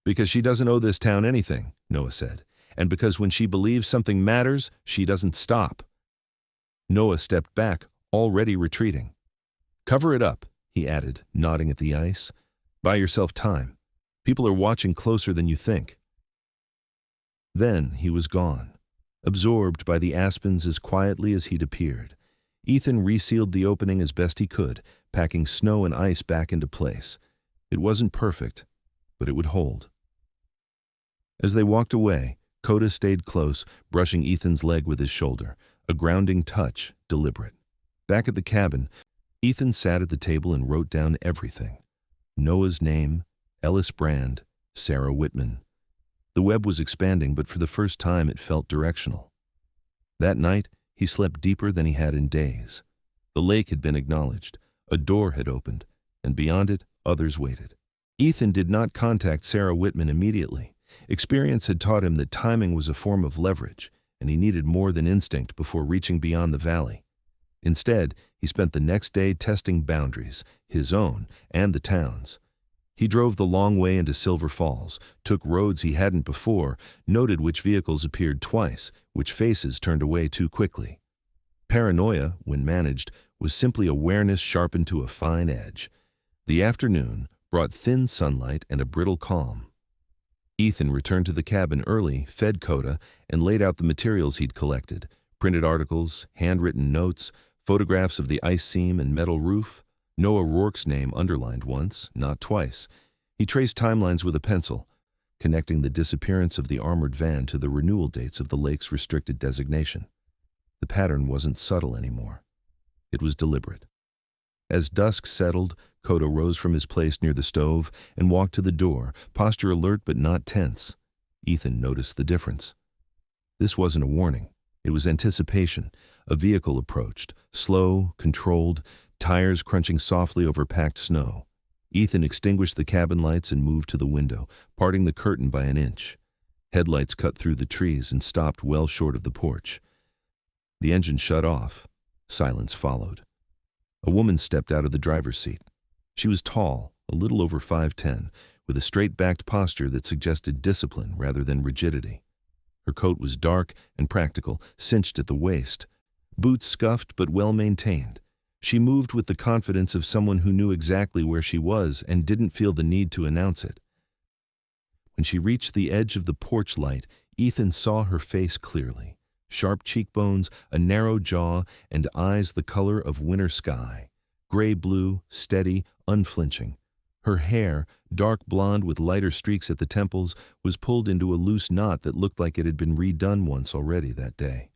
Speaker 1: Because she doesn't owe this town anything, Noah said, and because when she believes something matters, she doesn't stop. Noah stepped back, already retreating. Cover it up, he added, nodding at the ice. Buy yourself time. People are watching closer than you think. Then he was gone, absorbed by the aspens as quietly as he'd appeared. Ethan resealed the opening as best he could, packing snow and ice back into place. It wasn't perfect, but it would hold. As they walked away, Coda stayed close, brushing Ethan's leg with his shoulder, a grounding touch, deliberate. Back at the cabin, Ethan sat at the table and wrote down everything. Noah's name, Ellis Brand, Sarah Whitman. The web was expanding, but for the first time it felt directional. That night, he slept deeper than he had in days. The lake had been acknowledged, a door had opened, and beyond it, others waited. Ethan did not contact Sarah Whitman immediately. Experience had taught him that timing was a form of leverage, and he needed more than instinct before reaching beyond the valley. Instead, he spent the next day testing boundaries, his own and the town's. He drove the long way into Silver Falls, took roads he hadn't before, noted which vehicles appeared twice, which faces turned away too quickly. Paranoia, when managed, was simply awareness sharpened to a fine edge. The afternoon brought thin sunlight and a brittle calm. Ethan returned to the cabin early, fed Coda, and laid out the materials he'd collected, printed articles, handwritten notes, photographs of the ice seam and metal roof. Noah Rourke's name underlined once, not twice. He traced timelines with a pencil, connecting the disappearance of the armored van to the renewal dates of the lake's restricted designation. The pattern wasn't subtle anymore. It was deliberate. As dusk settled, Coda rose from his place near the stove and walked to the door, posture alert but not tense. Ethan noticed the difference. This wasn't a warning. It was anticipation. A vehicle approached, slow, controlled, tires crunching softly over packed snow. Ethan extinguished the cabin lights and moved to the window, parting the curtain by an inch. Headlights cut through the trees and stopped well short of the porch. The engine shut off. Silence followed. A woman stepped out of the driver's seat. She was tall, a little over 5'10", with a straight-backed posture that suggested discipline rather than rigidity. Her coat was dark and practical, cinched at the waist. Boots scuffed but well-maintained. She moved with the confidence of someone who knew exactly where she was and didn't feel the need to announce it. When she reached the edge of the porch light, Ethan saw her face clearly. Sharp cheekbones, a narrow jaw, and eyes the color of winter sky. Gray-blue, steady, unflinching. Her hair, dark blonde with lighter streaks at the temples, was pulled into a loose knot that looked like it had been redone once already that day.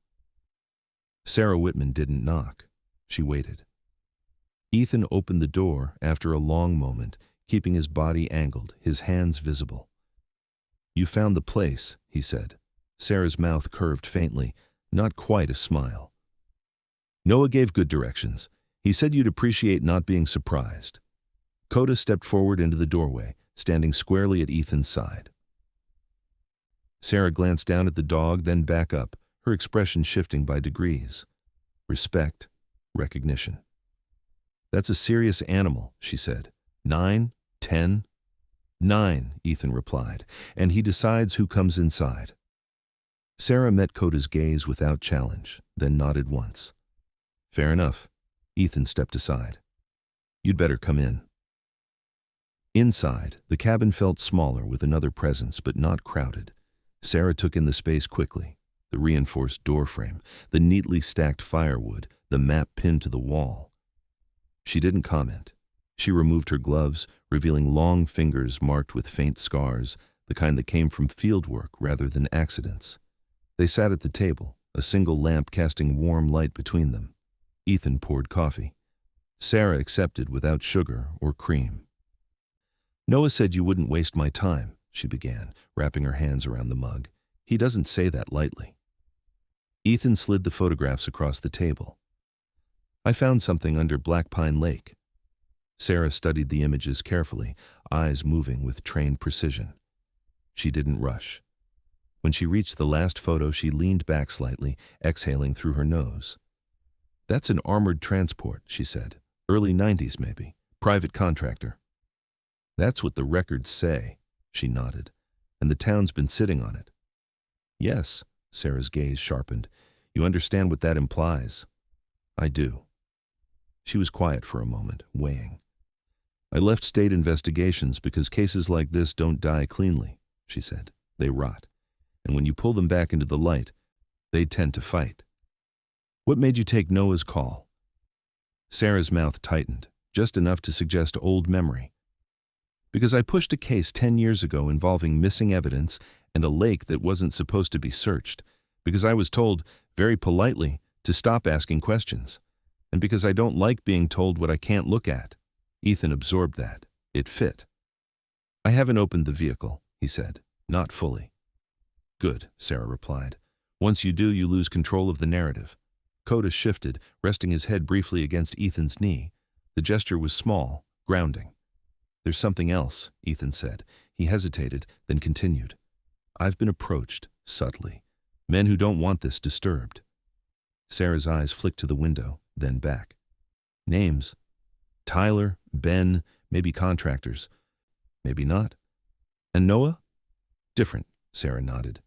Speaker 1: Sarah Whitman didn't knock. She waited. Ethan opened the door after a long moment, keeping his body angled, his hands visible. "You found the place," he said. Sarah's mouth curved faintly, not quite a smile. "Noah gave good directions. He said you'd appreciate not being surprised." Coda stepped forward into the doorway, standing squarely at Ethan's side. Sarah glanced down at the dog, then back up, her expression shifting by degrees. Respect, recognition. "That's a serious animal," she said. 9, 10? 9, Ethan replied, "and he decides who comes inside." Sarah met Coda's gaze without challenge, then nodded once. "Fair enough." Ethan stepped aside. "You'd better come in." Inside, the cabin felt smaller with another presence, but not crowded. Sarah took in the space quickly. The reinforced doorframe, the neatly stacked firewood, the map pinned to the wall. She didn't comment. She removed her gloves, revealing long fingers marked with faint scars, the kind that came from field work rather than accidents. They sat at the table, a single lamp casting warm light between them. Ethan poured coffee. Sarah accepted without sugar or cream. "Noah said you wouldn't waste my time," she began, wrapping her hands around the mug. "He doesn't say that lightly." Ethan slid the photographs across the table. "I found something under Black Pine Lake." Sarah studied the images carefully, eyes moving with trained precision. She didn't rush. When she reached the last photo, she leaned back slightly, exhaling through her nose. "That's an armored transport," she said. "Early 90s, maybe. Private contractor." "That's what the records say," she nodded. "And the town's been sitting on it." "Yes," Sarah's gaze sharpened. "You understand what that implies?" "I do." She was quiet for a moment, weighing. "I left state investigations because cases like this don't die cleanly," she said. "They rot. And when you pull them back into the light, they tend to fight." "What made you take Noah's call?" Sarah's mouth tightened, just enough to suggest old memory. "Because I pushed a case 10 years ago involving missing evidence and a lake that wasn't supposed to be searched. Because I was told, very politely, to stop asking questions. And because I don't like being told what I can't look at." Ethan absorbed that. It fit. "I haven't opened the vehicle," he said. "Not fully." "Good," Sarah replied. "Once you do, you lose control of the narrative." Coda shifted, resting his head briefly against Ethan's knee. The gesture was small, grounding. "There's something else," Ethan said. He hesitated, then continued. "I've been approached, subtly. Men who don't want this disturbed." Sarah's eyes flicked to the window, then back. "Names? Tyler, Ben, maybe contractors. Maybe not. And Noah?" "Different," Sarah nodded.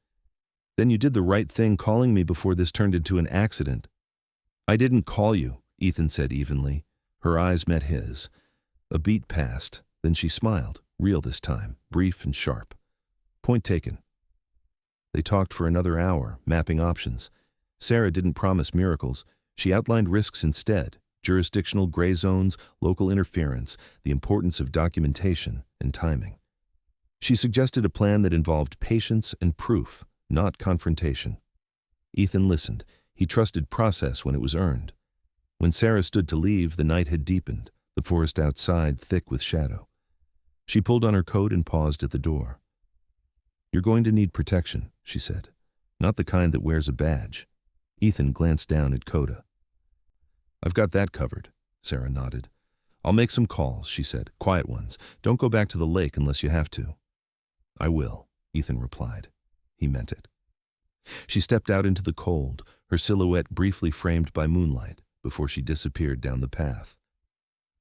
Speaker 1: "Then you did the right thing calling me before this turned into an accident." "I didn't call you," Ethan said evenly. Her eyes met his. A beat passed, then she smiled, real this time, brief and sharp. "Point taken." They talked for another hour, mapping options. Sarah didn't promise miracles. She outlined risks instead: jurisdictional gray zones, local interference, the importance of documentation and timing. She suggested a plan that involved patience and proof, not confrontation. Ethan listened. He trusted process when it was earned. When Sarah stood to leave, the night had deepened, the forest outside thick with shadow. She pulled on her coat and paused at the door. "You're going to need protection," she said. "Not the kind that wears a badge." Ethan glanced down at Coda. "I've got that covered," Sarah nodded. I'll make some calls, she said. Quiet ones. Don't go back to the lake unless you have to. I will, Ethan replied. He meant it. She stepped out into the cold, her silhouette briefly framed by moonlight, before she disappeared down the path.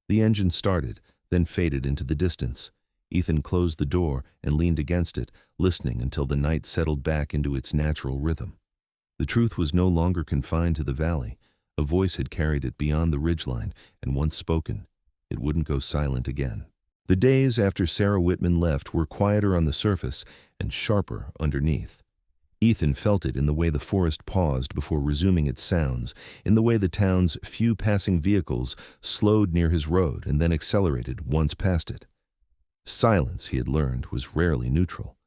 Speaker 1: The engine started, then faded into the distance. Ethan closed the door and leaned against it, listening until the night settled back into its natural rhythm. The truth was no longer confined to the valley. A voice had carried it beyond the ridgeline, and once spoken, it wouldn't go silent again. The days after Sarah Whitman left were quieter on the surface and sharper underneath. Ethan felt it in the way the forest paused before resuming its sounds, in the way the town's few passing vehicles slowed near his road and then accelerated once past it. Silence, he had learned, was rarely neutral.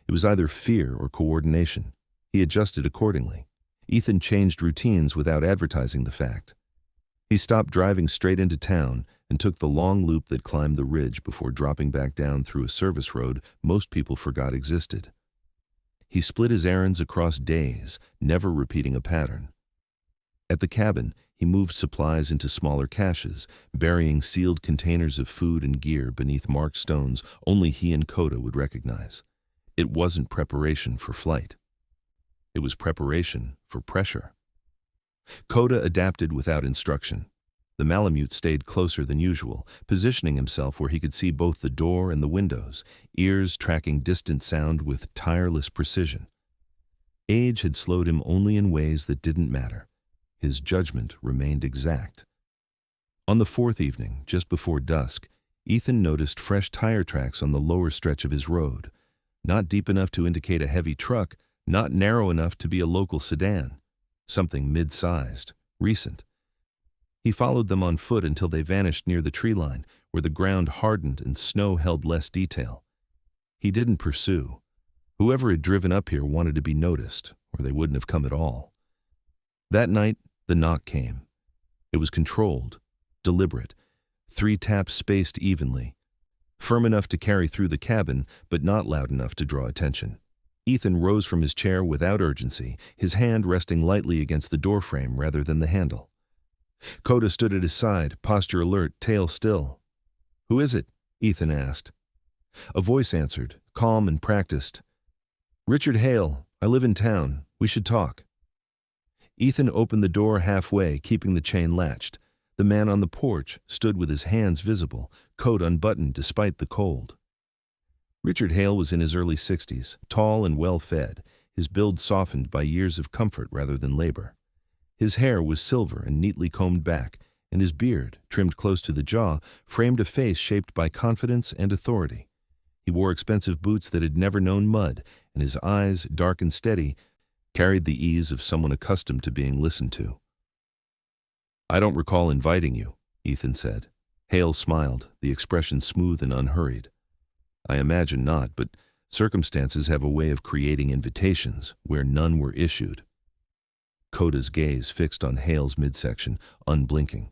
Speaker 1: It was either fear or coordination. He adjusted accordingly. Ethan changed routines without advertising the fact. He stopped driving straight into town and took the long loop that climbed the ridge before dropping back down through a service road most people forgot existed. He split his errands across days, never repeating a pattern. At the cabin, he moved supplies into smaller caches, burying sealed containers of food and gear beneath marked stones only he and Coda would recognize. It wasn't preparation for flight. It was preparation for pressure. Coda adapted without instruction. The Malamute stayed closer than usual, positioning himself where he could see both the door and the windows, ears tracking distant sound with tireless precision. Age had slowed him only in ways that didn't matter. His judgment remained exact. On the fourth evening, just before dusk, Ethan noticed fresh tire tracks on the lower stretch of his road. Not deep enough to indicate a heavy truck, not narrow enough to be a local sedan. Something mid-sized, recent. He followed them on foot until they vanished near the tree line, where the ground hardened and snow held less detail. He didn't pursue. Whoever had driven up here wanted to be noticed, or they wouldn't have come at all. That night, the knock came. It was controlled, deliberate, 3 taps spaced evenly, firm enough to carry through the cabin, but not loud enough to draw attention. Ethan rose from his chair without urgency, his hand resting lightly against the doorframe rather than the handle. Coda stood at his side, posture alert, tail still. "Who is it?" Ethan asked. A voice answered, calm and practiced. "Richard Hale. I live in town. We should talk." Ethan opened the door halfway, keeping the chain latched. The man on the porch stood with his hands visible, coat unbuttoned despite the cold. Richard Hale was in his early 60s, tall and well-fed, his build softened by years of comfort rather than labor. His hair was silver and neatly combed back, and his beard, trimmed close to the jaw, framed a face shaped by confidence and authority. He wore expensive boots that had never known mud, and his eyes, dark and steady, carried the ease of someone accustomed to being listened to. "I don't recall inviting you," Ethan said. Hale smiled, the expression smooth and unhurried. "I imagine not, but circumstances have a way of creating invitations where none were issued." Coda's gaze fixed on Hale's midsection, unblinking.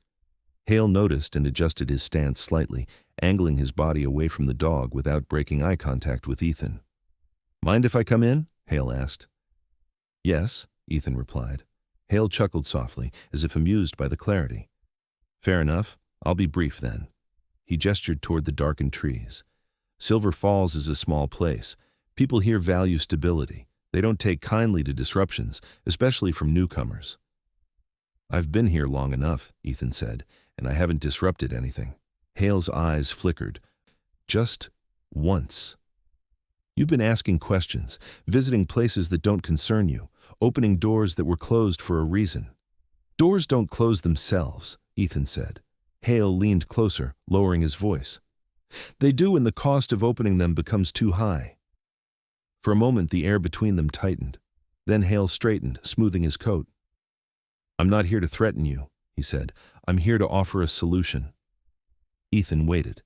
Speaker 1: Hale noticed and adjusted his stance slightly, angling his body away from the dog without breaking eye contact with Ethan. "Mind if I come in?" Hale asked. "Yes," Ethan replied. Hale chuckled softly, as if amused by the clarity. "Fair enough. I'll be brief then." He gestured toward the darkened trees. "Silver Falls is a small place. People here value stability. They don't take kindly to disruptions, especially from newcomers." "I've been here long enough," Ethan said, "and I haven't disrupted anything." Hale's eyes flickered. "Just once. You've been asking questions, visiting places that don't concern you, opening doors that were closed for a reason." "Doors don't close themselves," Ethan said. Hale leaned closer, lowering his voice. "They do when the cost of opening them becomes too high." For a moment the air between them tightened. Then Hale straightened, smoothing his coat. "I'm not here to threaten you," he said. "I'm here to offer a solution." Ethan waited.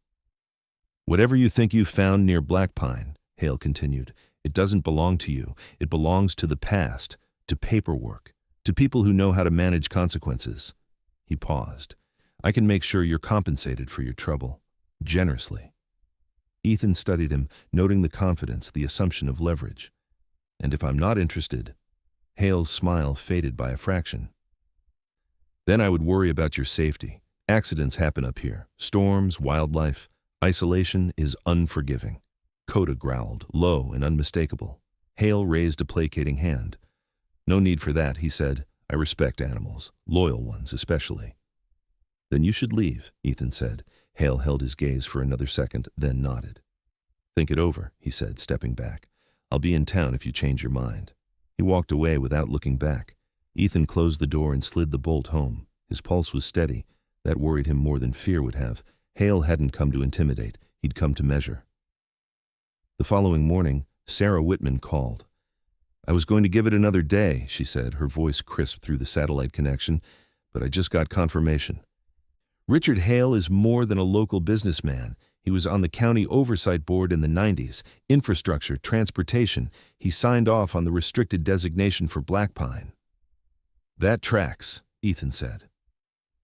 Speaker 1: "Whatever you think you've found near Black Pine," Hale continued, "it doesn't belong to you. It belongs to the past, to paperwork, to people who know how to manage consequences." He paused. "I can make sure you're compensated for your trouble, generously." Ethan studied him, noting the confidence, the assumption of leverage. "And if I'm not interested?" Hale's smile faded by a fraction. "Then I would worry about your safety. Accidents happen up here. Storms, wildlife. Isolation is unforgiving. Coda growled, low and unmistakable. Hale raised a placating hand. No need for that, he said. I respect animals, loyal ones especially. Then you should leave, Ethan said. Hale held his gaze for another second, then nodded. Think it over, he said, stepping back. I'll be in town if you change your mind. He walked away without looking back. Ethan closed the door and slid the bolt home. His pulse was steady. That worried him more than fear would have. Hale hadn't come to intimidate. He'd come to measure. The following morning, Sarah Whitman called. I was going to give it another day, she said, her voice crisp through the satellite connection, but I just got confirmation. Richard Hale is more than a local businessman. He was on the county oversight board in the 90s, infrastructure, transportation. He signed off on the restricted designation for Black Pine. That tracks, Ethan said.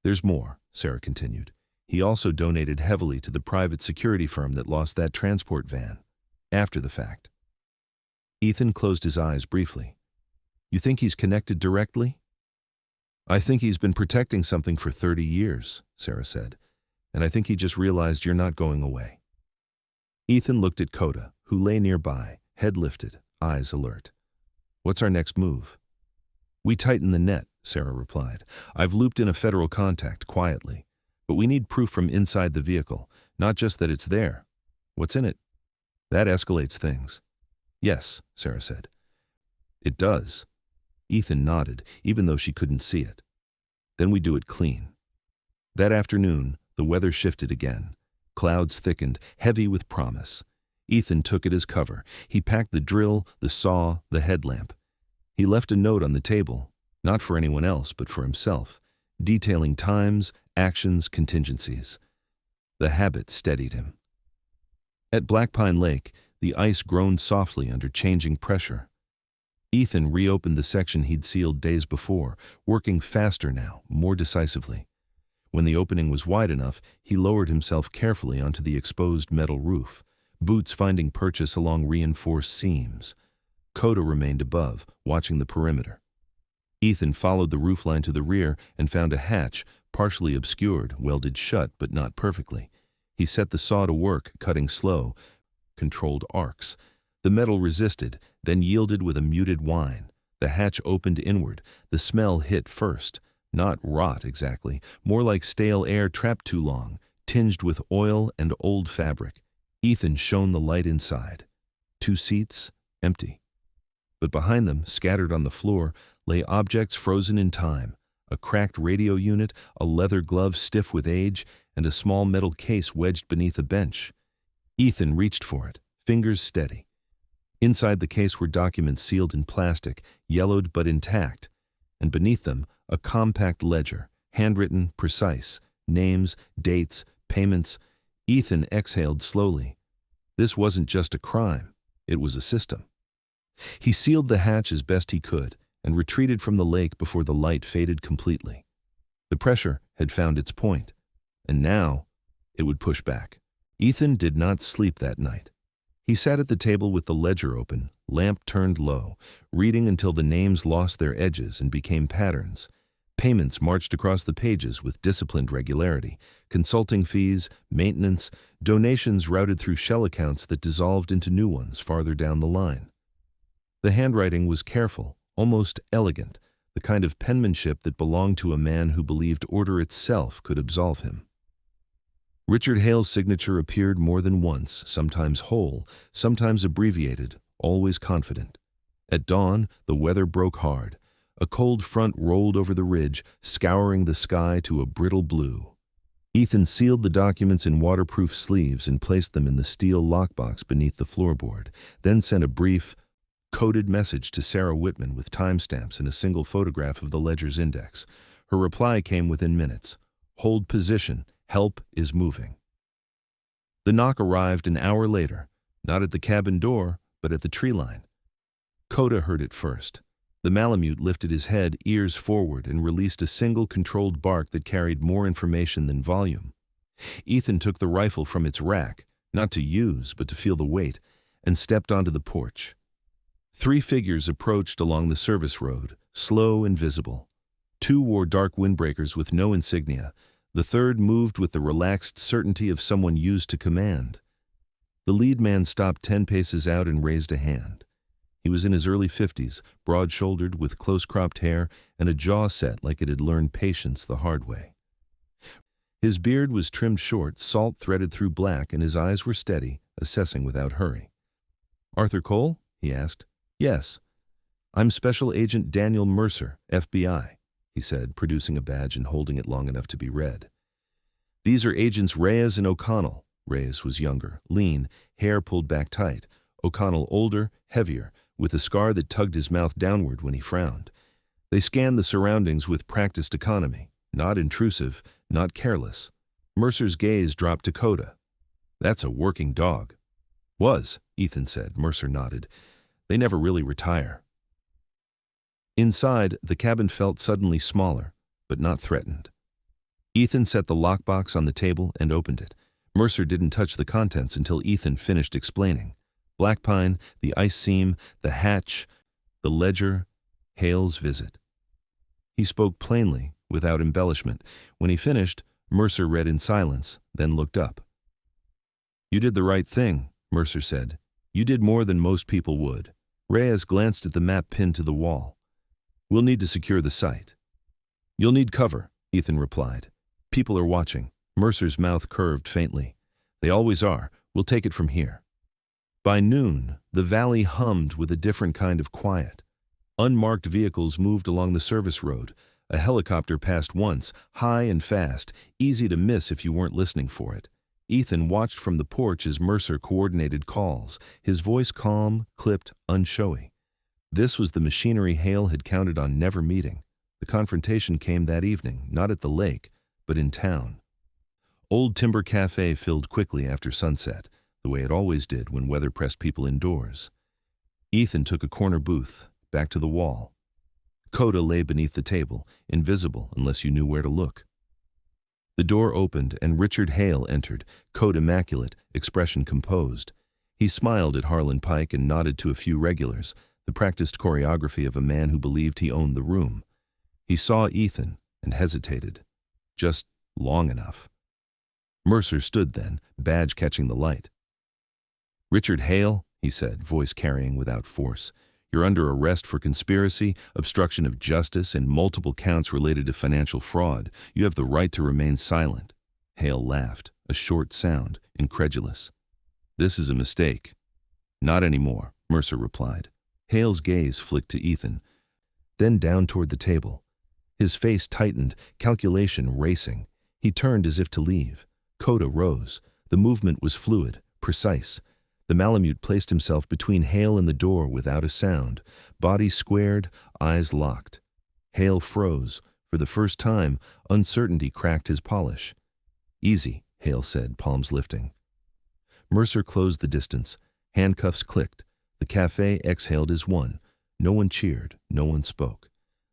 Speaker 1: There's more, Sarah continued. He also donated heavily to the private security firm that lost that transport van. After the fact. Ethan closed his eyes briefly. You think he's connected directly? I think he's been protecting something for 30 years, Sarah said, and I think he just realized you're not going away. Ethan looked at Coda, who lay nearby, head lifted, eyes alert. What's our next move? We tighten the net, Sarah replied. I've looped in a federal contact quietly, but we need proof from inside the vehicle, not just that it's there. What's in it? That escalates things. Yes, Sarah said. It does. Ethan nodded, even though she couldn't see it. Then we do it clean. That afternoon, the weather shifted again. Clouds thickened, heavy with promise. Ethan took it as cover. He packed the drill, the saw, the headlamp. He left a note on the table, not for anyone else, but for himself, detailing times, actions, contingencies. The habit steadied him. At Black Pine Lake, the ice groaned softly under changing pressure. Ethan reopened the section he'd sealed days before, working faster now, more decisively. When the opening was wide enough, he lowered himself carefully onto the exposed metal roof, boots finding purchase along reinforced seams. Coda remained above, watching the perimeter. Ethan followed the roofline to the rear and found a hatch, partially obscured, welded shut but not perfectly. He set the saw to work, cutting slow, controlled arcs. The metal resisted, then yielded with a muted whine. The hatch opened inward. The smell hit first. Not rot exactly, more like stale air trapped too long, tinged with oil and old fabric. Ethan shone the light inside. 2 seats, empty. But behind them, scattered on the floor, lay objects frozen in time. A cracked radio unit, a leather glove stiff with age, and a small metal case wedged beneath a bench. Ethan reached for it, fingers steady. Inside the case were documents sealed in plastic, yellowed but intact, and beneath them, a compact ledger, handwritten, precise, names, dates, payments. Ethan exhaled slowly. This wasn't just a crime, it was a system. He sealed the hatch as best he could and retreated from the lake before the light faded completely. The pressure had found its point, and now it would push back. Ethan did not sleep that night. He sat at the table with the ledger open, lamp turned low, reading until the names lost their edges and became patterns. Payments marched across the pages with disciplined regularity. Consulting fees, maintenance, donations routed through shell accounts that dissolved into new ones farther down the line. The handwriting was careful, almost elegant, the kind of penmanship that belonged to a man who believed order itself could absolve him. Richard Hale's signature appeared more than once, sometimes whole, sometimes abbreviated, always confident. At dawn, the weather broke hard. A cold front rolled over the ridge, scouring the sky to a brittle blue. Ethan sealed the documents in waterproof sleeves and placed them in the steel lockbox beneath the floorboard, then sent a brief, coded message to Sarah Whitman with timestamps and a single photograph of the ledger's index. Her reply came within minutes. Hold position. Help is moving. The knock arrived an hour later, not at the cabin door, but at the tree line. Coda heard it first. The Malamute lifted his head, ears forward, and released a single controlled bark that carried more information than volume. Ethan took the rifle from its rack, not to use, but to feel the weight, and stepped onto the porch. 3 figures approached along the service road, slow and visible. 2 wore dark windbreakers with no insignia. The third moved with the relaxed certainty of someone used to command. The lead man stopped 10 paces out and raised a hand. He was in his early 50s, broad-shouldered with close-cropped hair and a jaw set like it had learned patience the hard way. His beard was trimmed short, salt threaded through black, and his eyes were steady, assessing without hurry. "Arthur Cole?" he asked. "Yes. I'm Special Agent Daniel Mercer, FBI," he said, producing a badge and holding it long enough to be read. "These are Agents Reyes and O'Connell." Reyes was younger, lean, hair pulled back tight. O'Connell older, heavier, with a scar that tugged his mouth downward when he frowned. They scanned the surroundings with practiced economy, not intrusive, not careless. Mercer's gaze dropped to Coda. "That's a working dog." "Was," Ethan said. Mercer nodded. "They never really retire." Inside, the cabin felt suddenly smaller, but not threatened. Ethan set the lockbox on the table and opened it. Mercer didn't touch the contents until Ethan finished explaining. Black pine, the ice seam, the hatch, the ledger, Hale's visit. He spoke plainly, without embellishment. When he finished, Mercer read in silence, then looked up. "You did the right thing," Mercer said. "You did more than most people would." Reyes glanced at the map pinned to the wall. "We'll need to secure the site." "You'll need cover," Ethan replied. "People are watching." Mercer's mouth curved faintly. "They always are. We'll take it from here." By noon, the valley hummed with a different kind of quiet. Unmarked vehicles moved along the service road. A helicopter passed once, high and fast, easy to miss if you weren't listening for it. Ethan watched from the porch as Mercer coordinated calls, his voice calm, clipped, unshowy. This was the machinery Hale had counted on never meeting. The confrontation came that evening, not at the lake, but in town. Old Timber Cafe filled quickly after sunset, the way it always did when weather pressed people indoors. Ethan took a corner booth, back to the wall. Coda lay beneath the table, invisible unless you knew where to look. The door opened and Richard Hale entered, coat immaculate, expression composed. He smiled at Harlan Pike and nodded to a few regulars, the practiced choreography of a man who believed he owned the room. He saw Ethan and hesitated. Just long enough. Mercer stood then, badge catching the light. "Richard Hale," he said, voice carrying without force. "You're under arrest for conspiracy, obstruction of justice, and multiple counts related to financial fraud. You have the right to remain silent." Hale laughed, a short sound, incredulous. "This is a mistake." "Not anymore," Mercer replied. Hale's gaze flicked to Ethan, then down toward the table. His face tightened, calculation racing. He turned as if to leave. Coda rose. The movement was fluid, precise. The Malamute placed himself between Hale and the door without a sound, body squared, eyes locked. Hale froze. For the first time, uncertainty cracked his polish. "Easy," Hale said, palms lifting. Mercer closed the distance. Handcuffs clicked. The cafe exhaled as one. No one cheered. No one spoke.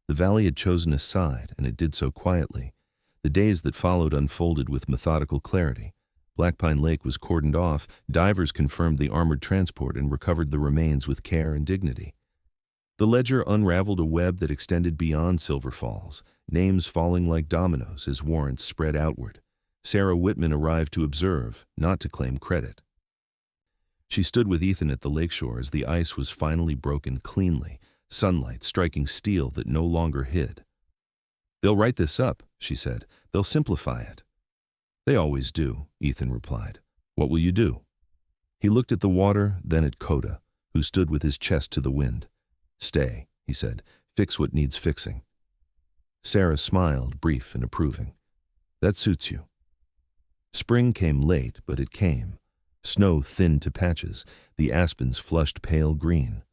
Speaker 1: The valley had chosen a side, and it did so quietly. The days that followed unfolded with methodical clarity. Black Pine Lake was cordoned off, divers confirmed the armored transport and recovered the remains with care and dignity. The ledger unraveled a web that extended beyond Silver Falls, names falling like dominoes as warrants spread outward. Sarah Whitman arrived to observe, not to claim credit. She stood with Ethan at the lakeshore as the ice was finally broken cleanly, sunlight striking steel that no longer hid. "They'll write this up," she said. "They'll simplify it." "They always do," Ethan replied. "What will you do?" He looked at the water, then at Coda, who stood with his chest to the wind. "Stay," he said. "Fix what needs fixing." Sarah smiled, brief and approving. "That suits you." Spring came late, but it came. Snow thinned to patches. The aspens flushed pale green.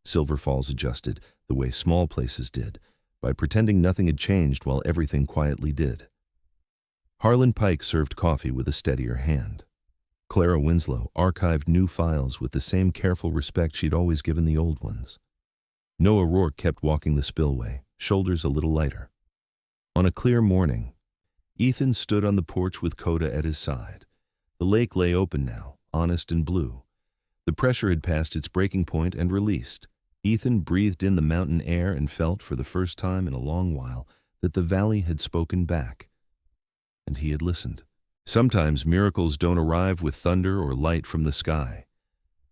Speaker 1: Silver Falls adjusted, the way small places did, by pretending nothing had changed while everything quietly did. Harlan Pike served coffee with a steadier hand. Clara Winslow archived new files with the same careful respect she'd always given the old ones. Noah Rourke kept walking the spillway, shoulders a little lighter. On a clear morning, Ethan stood on the porch with Coda at his side. The lake lay open now, honest and blue. The pressure had passed its breaking point and released. Ethan breathed in the mountain air and felt, for the first time in a long while, that the valley had spoken back. and he had listened. Sometimes miracles don't arrive with thunder or light from the sky.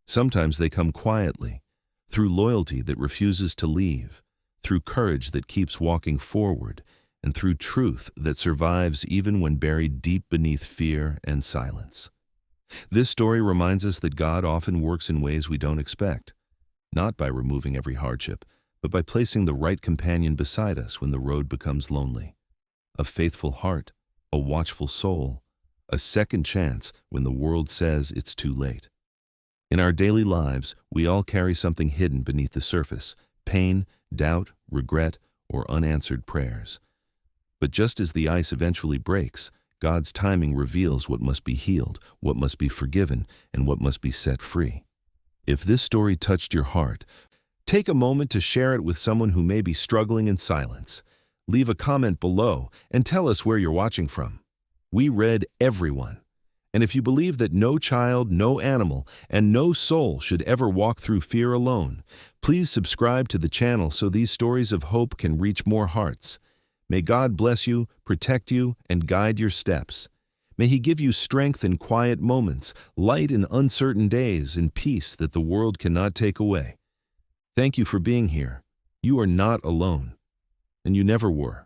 Speaker 1: Sometimes they come quietly, through loyalty that refuses to leave, through courage that keeps walking forward, and through truth that survives even when buried deep beneath fear and silence. This story reminds us that God often works in ways we don't expect, not by removing every hardship, but by placing the right companion beside us when the road becomes lonely. A faithful heart, a watchful soul, a second chance when the world says it's too late. In our daily lives, we all carry something hidden beneath the surface: pain, doubt, regret, or unanswered prayers. But just as the ice eventually breaks, God's timing reveals what must be healed, what must be forgiven, and what must be set free. If this story touched your heart, take a moment to share it with someone who may be struggling in silence. Leave a comment below and tell us where you're watching from. We read everyone. And if you believe that no child, no animal, and no soul should ever walk through fear alone, please subscribe to the channel so these stories of hope can reach more hearts. May God bless you, protect you, and guide your steps. May He give you strength in quiet moments, light in uncertain days, and peace that the world cannot take away. Thank you for being here. You are not alone, and you never were.